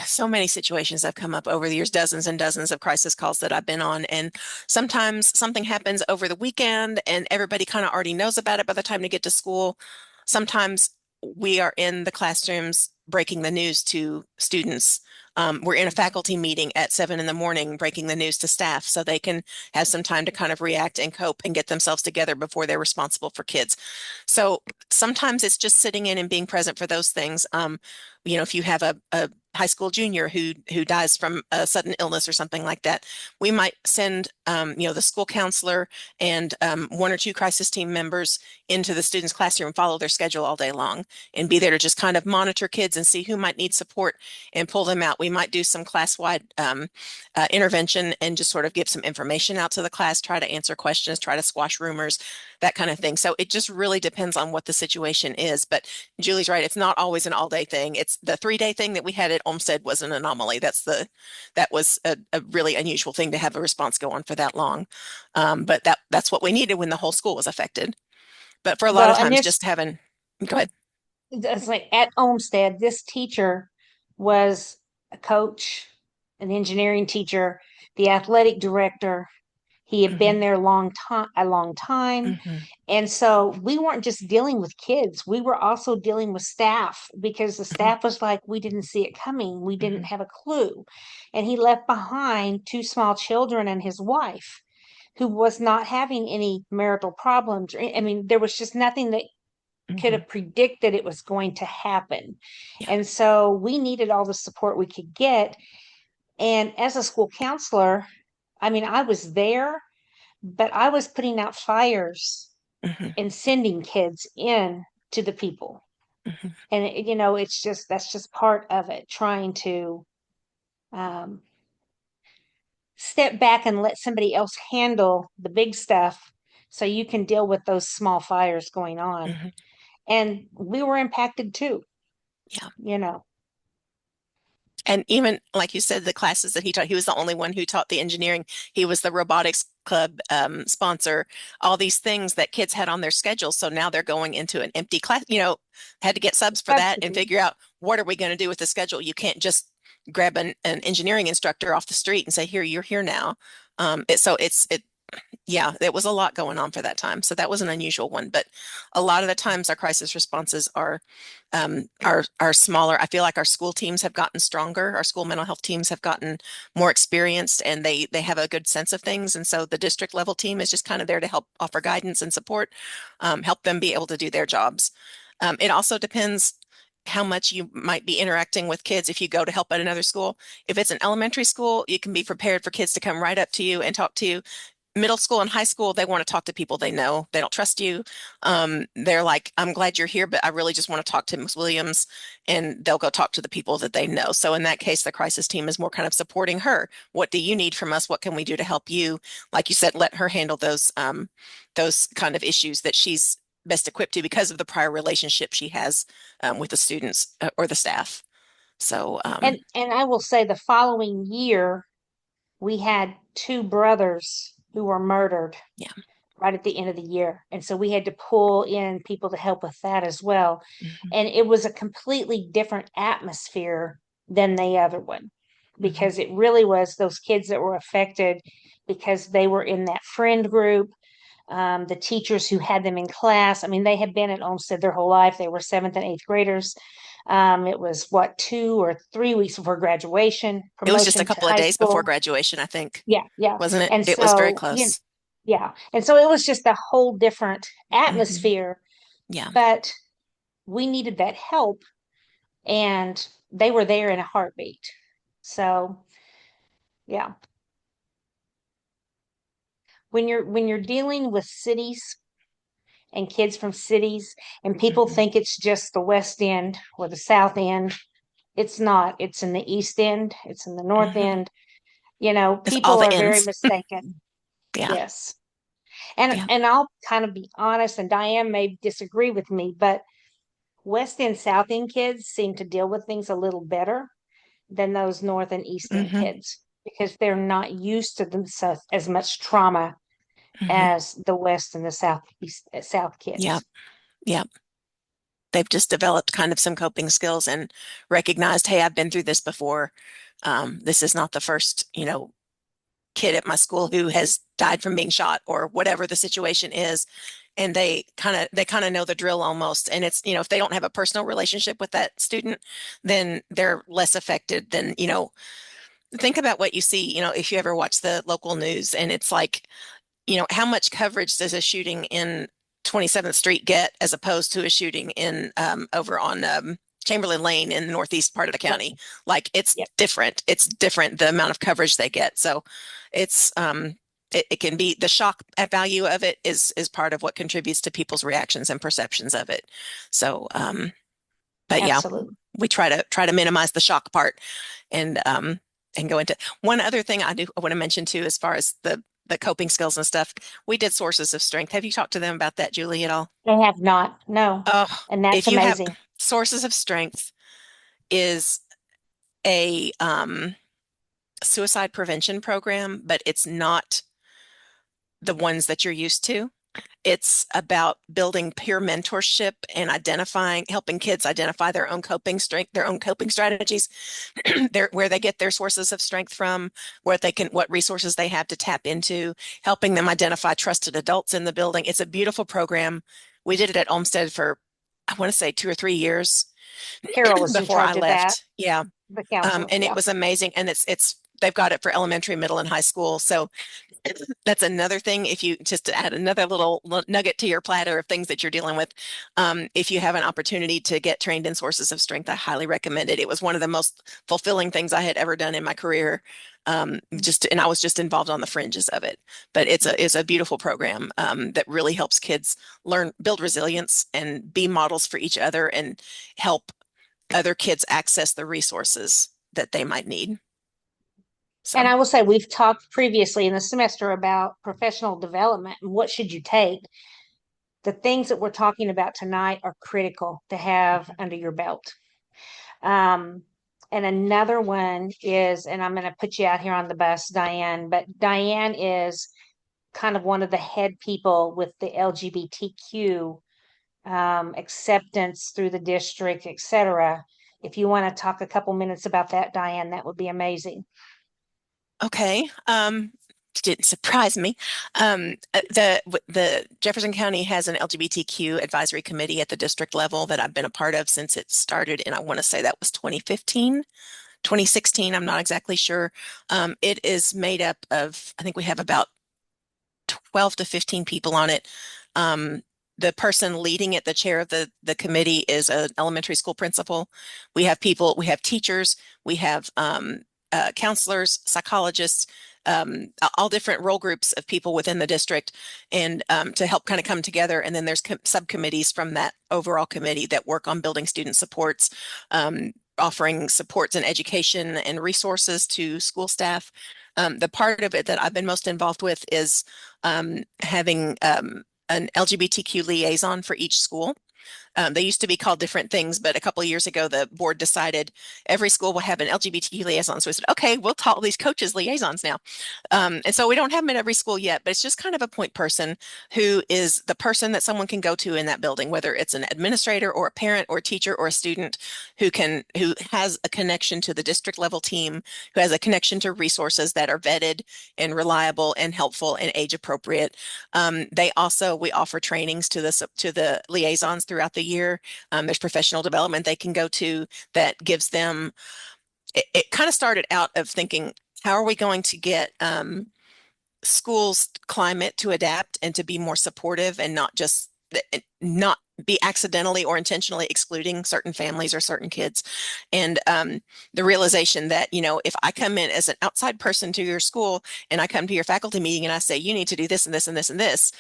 so many situations have come up over the years, dozens and dozens of crisis calls that I've been on. And sometimes something happens over the weekend and everybody kind of already knows about it by the time they get to school. Sometimes we are in the classrooms breaking the news to students. We're in a faculty meeting at 7 in the morning, breaking the news to staff so they can have some time to kind of react and cope and get themselves together before they're responsible for kids. So sometimes it's just sitting in and being present for those things. If you have a high school junior who dies from a sudden illness or something like that, we might send the school counselor and 1 or 2 crisis team members into the student's classroom and follow their schedule all day long and be there to just kind of monitor kids and see who might need support and pull them out. We might do some class-wide intervention and just sort of give some information out to the class, try to answer questions, try to squash rumors, that kind of thing. So it just really depends on what the situation is. But Julie's right, it's not always an all-day thing. It's the 3-day thing that we had at Olmsted was an anomaly. That was a really unusual thing to have a response go on for that long. But that's what we needed when the whole school was affected. But for a lot Well, of and times, this, just having, go ahead. it's like at Olmsted, this teacher was a coach, an engineering teacher, the athletic director. He had been Mhm, there a long time. mhm, And so we weren't just dealing with kids, we were also dealing with staff because the mhm, staff was like, we didn't see it coming. We didn't mhm. have a clue. And he left behind 2 small children and his wife, who was not having any marital problems. I mean, there was just nothing that could Mhm. have predicted it was going to happen. Yeah. And so we needed all the support we could get. And as a school counselor, I mean, I was there, but I was putting out fires Mhm, and sending kids in to the people. mhm. And it's just that's just part of it, trying to um, step back and let somebody else handle the big stuff so you can deal with those small fires going on. Mhm. And we were impacted too, Yeah. you know. And even like you said, the classes that he taught, he was the only one who taught the engineering. He was the robotics club sponsor, all these things that kids had on their schedule. So now they're going into an empty class, had to get subs for that and Substitute. figure out what are we going to do with the schedule. You can't just grab an engineering instructor off the street and say, here, you're here now. Yeah, it was a lot going on for that time. So that was an unusual one. But a lot of the times our crisis responses are smaller. I feel like our school teams have gotten stronger. Our school mental health teams have gotten more experienced and they have a good sense of things. And so the district level team is just kind of there to help offer guidance and support, help them be able to do their jobs. It also depends how much you might be interacting with kids if you go to help at another school. If it's an elementary school, you can be prepared for kids to come right up to you and talk to you. Middle school and high school, they want to talk to people they know. They don't trust you. They're like, I'm glad you're here, but I really just want to talk to Ms. Williams. And they'll go talk to the people that they know. So in that case, the crisis team is more kind of supporting her. What do you need from us? What can we do to help you? Like you said, let her handle those kind of issues that she's best equipped to because of the prior relationship she has with the students or the staff. So, And I will say the following year, we had 2 brothers who were murdered yeah. right at the end of the year. And so we had to pull in people to help with that as well. Mhm, And it was a completely different atmosphere than the other one, mhm. because it really was those kids that were affected because they were in that friend group. The teachers who had them in class, I mean, they had been at Olmsted their whole life. They were 7th and 8th graders. It was what, 2 or 3 weeks before graduation, It was just a promotion to couple of high days before school. graduation, I think, Yeah, yeah. wasn't it? And It was very so, close. yeah. And so it was just a whole different Mhm. atmosphere, Yeah. but we needed that help and they were there in a heartbeat. So, yeah. When you're dealing with cities and kids from cities, and people think it's just the West End or the South End. It's not. It's in the East End. It's in the North End. You know, It's all people the are very ends. mistaken. Yeah. Yes. And Yeah. I'll kind of be honest, and Diane may disagree with me, but West End, South End kids seem to deal with things a little better than those North and East End hmm kids because they're not used to themselves as much trauma hmm as the West and the South Yeah. kids. Yeah. They've just developed kind of some coping skills and recognized, hey, I've been through this before. This is not the first, kid at my school who has died from being shot or whatever the situation is. And they kind of know the drill almost. And it's, if they don't have a personal relationship with that student, then they're less affected than, think about what you see, if you ever watch the local news and it's like, how much coverage does a shooting in 27th Street get as opposed to a shooting in over on Chamberlain Lane in the northeast part of the Yep. county? Like it's Yep. different. It's different the amount of coverage they get. So it's it can be the shock value of it is part of what contributes to people's reactions and perceptions of it. So but yeah, Absolutely. we try to minimize the shock part and go into one other thing I want to mention too, as far as the coping skills and stuff. We did sources of strength. Have you talked to them about that, Julie, at all? They have not. No. Oh, And that's if you have amazing. sources of strength is a suicide prevention program, but it's not the ones that you're used to. It's about building peer mentorship and helping kids identify their own coping strength, their own coping strategies, where they get their sources of strength from, what resources they have to tap into, helping them identify trusted adults in the building. It's a beautiful program. We did it at Olmsted for, I want to say 2 or 3 years Carol is in before I charge of that, left. Yeah. the counselor. And it Yeah. was amazing. And they've got it for elementary, middle, and high school. So that's another thing. If you just to add another little nugget to your platter of things that you're dealing with, if you have an opportunity to get trained in sources of strength, I highly recommend it. It was one of the most fulfilling things I had ever done in my career. And I was just involved on the fringes of it. But it's a beautiful program that really helps kids build resilience and be models for each other and help other kids access the resources that they might need. So, And I will say, we've talked previously in the semester about professional development and what should you take. The things that we're talking about tonight are critical to have under your belt. And another one is, and I'm going to put you out here on the bus, Diane, but Diane is kind of one of the head people with the LGBTQ acceptance through the district, etc. If you want to talk a couple minutes about that, Diane, that would be amazing. okay. Didn't surprise me. The Jefferson County has an LGBTQ advisory committee at the district level that I've been a part of since it started, and I want to say that was 2015, 2016. I'm not exactly sure. It is made up of, I think we have about 12 to 15 people on it. The person leading it, the chair of the committee, is an elementary school principal. We have teachers, we have counselors, psychologists, all different role groups of people within the district, and to help kind of come together. And then there's subcommittees from that overall committee that work on building student supports, offering supports and education and resources to school staff. The part of it that I've been most involved with is having an LGBTQ liaison for each school. They used to be called different things, but a couple of years ago, the board decided every school will have an LGBTQ liaison. So we said, okay, we'll call these coaches liaisons now. And so we don't have them at every school yet, but it's just kind of a point person who is the person that someone can go to in that building, whether it's an administrator or a parent or a teacher or a student who has a connection to the district level team, who has a connection to resources that are vetted and reliable and helpful and age appropriate. We offer trainings to the liaisons throughout the year. There's professional development they can go to that gives them. It kind of started out of thinking, how are we going to get schools' climate to adapt and to be more supportive and not be accidentally or intentionally excluding certain families or certain kids. And the realization that, if I come in as an outside person to your school and I come to your faculty meeting and I say, you need to do this and this and this and this,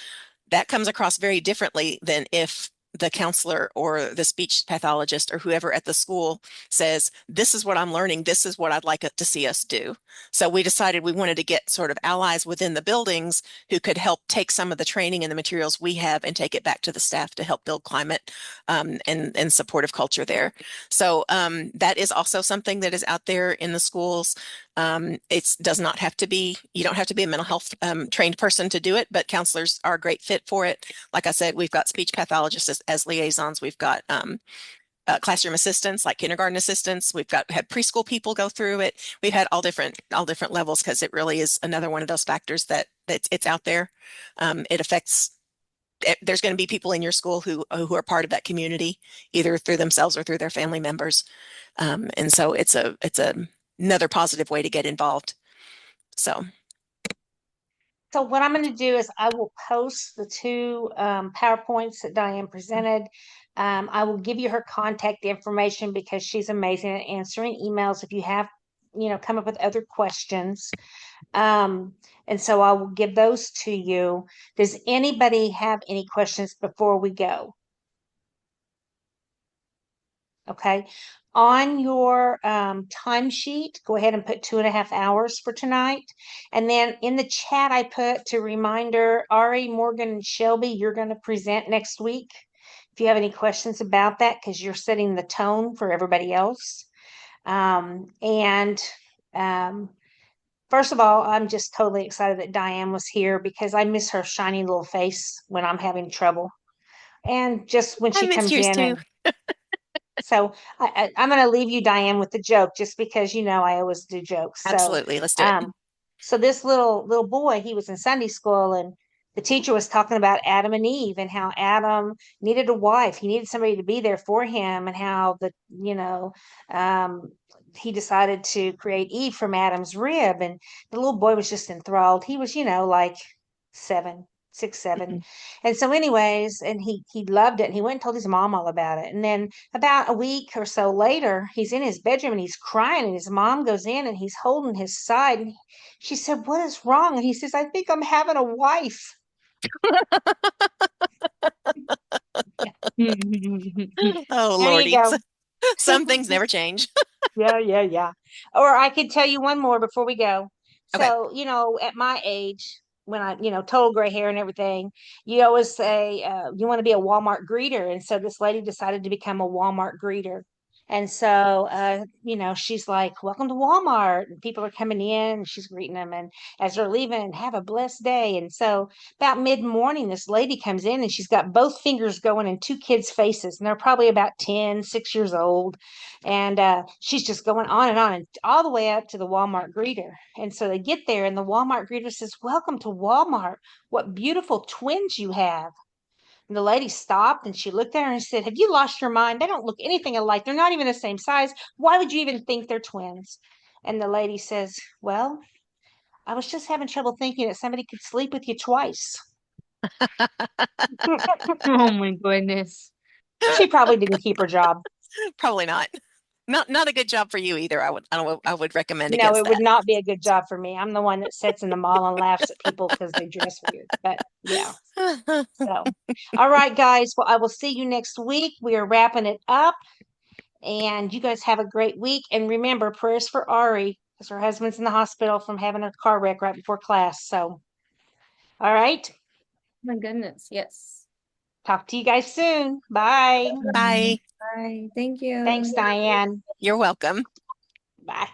that comes across very differently than if the counselor or the speech pathologist or whoever at the school says, this is what I'm learning. This is what I'd like to see us do. So we decided we wanted to get sort of allies within the buildings who could help take some of the training and the materials we have and take it back to the staff to help build climate and supportive culture there. So that is also something that is out there in the schools. It does not have to be, you don't have to be a mental health trained person to do it, but counselors are a great fit for it. Like I said, we've got speech pathologists as liaisons. We've got classroom assistants, like kindergarten assistants. We've had preschool people go through it. We've had all different levels, because it really is another one of those factors that it's out there. It affects. There's going to be people in your school who are part of that community, either through themselves or through their family members, and so it's another positive way to get involved. So what I'm going to do is I will post the two PowerPoints that Diane presented. I will give you her contact information because she's amazing at answering emails if you have, come up with other questions. And so I will give those to you. Does anybody have any questions before we go? Okay. On your timesheet, go ahead and put 2.5 hours for tonight. And then in the chat, I put to reminder, Ari, Morgan, and Shelby, you're going to present next week. If you have any questions about that, because you're setting the tone for everybody else. First of all, I'm just totally excited that Diane was here because I miss her shiny little face when I'm having trouble. And just when I she miss comes yours in too. So I'm going to leave you, Diane, with the joke, just because I always do jokes. Absolutely, let's do it. So this little boy, he was in Sunday school, and the teacher was talking about Adam and Eve and how Adam needed a wife. He needed somebody to be there for him, and how he decided to create Eve from Adam's rib. And the little boy was just enthralled. He was, like 6, 7. And so anyways, and he loved it, and he went and told his mom all about it. And then about a week or so later, he's in his bedroom and he's crying, and his mom goes in and he's holding his side, and she said, "What is wrong?" And he says, "I think I'm having a wife." Oh, There you Lordy. go. Some things never change. Yeah. Or I could tell you one more before we go. Okay. So, at my age, when I, total gray hair and everything, you always say you want to be a Walmart greeter. And so this lady decided to become a Walmart greeter. And so, she's like, "Welcome to Walmart." And people are coming in, and she's greeting them. And as they're leaving, "Have a blessed day." And so, about mid-morning, this lady comes in, and she's got both fingers going in two kids' faces. And they're probably about 10, 6 years old. And she's just going on and all the way up to the Walmart greeter. And so they get there, and the Walmart greeter says, "Welcome to Walmart. What beautiful twins you have." And the lady stopped, and she looked at her and said, "Have you lost your mind? They don't look anything alike. They're not even the same size. Why would you even think they're twins?" And the lady says, "Well, I was just having trouble thinking that somebody could sleep with you twice." Oh my goodness. She probably didn't keep her job. Probably not. Not a good job for you either. I would recommend No, against it would that. not be a good job for me. I'm the one that sits in the mall and laughs at people because they dress weird. But yeah. So, all right, guys. Well, I will see you next week. We are wrapping it up, and you guys have a great week. And remember, prayers for Ari because her husband's in the hospital from having a car wreck right before class. So, all right. My goodness, yes. Talk to you guys soon. Bye. Bye. Bye. Thank you. Thanks, Diane. You're welcome. Bye.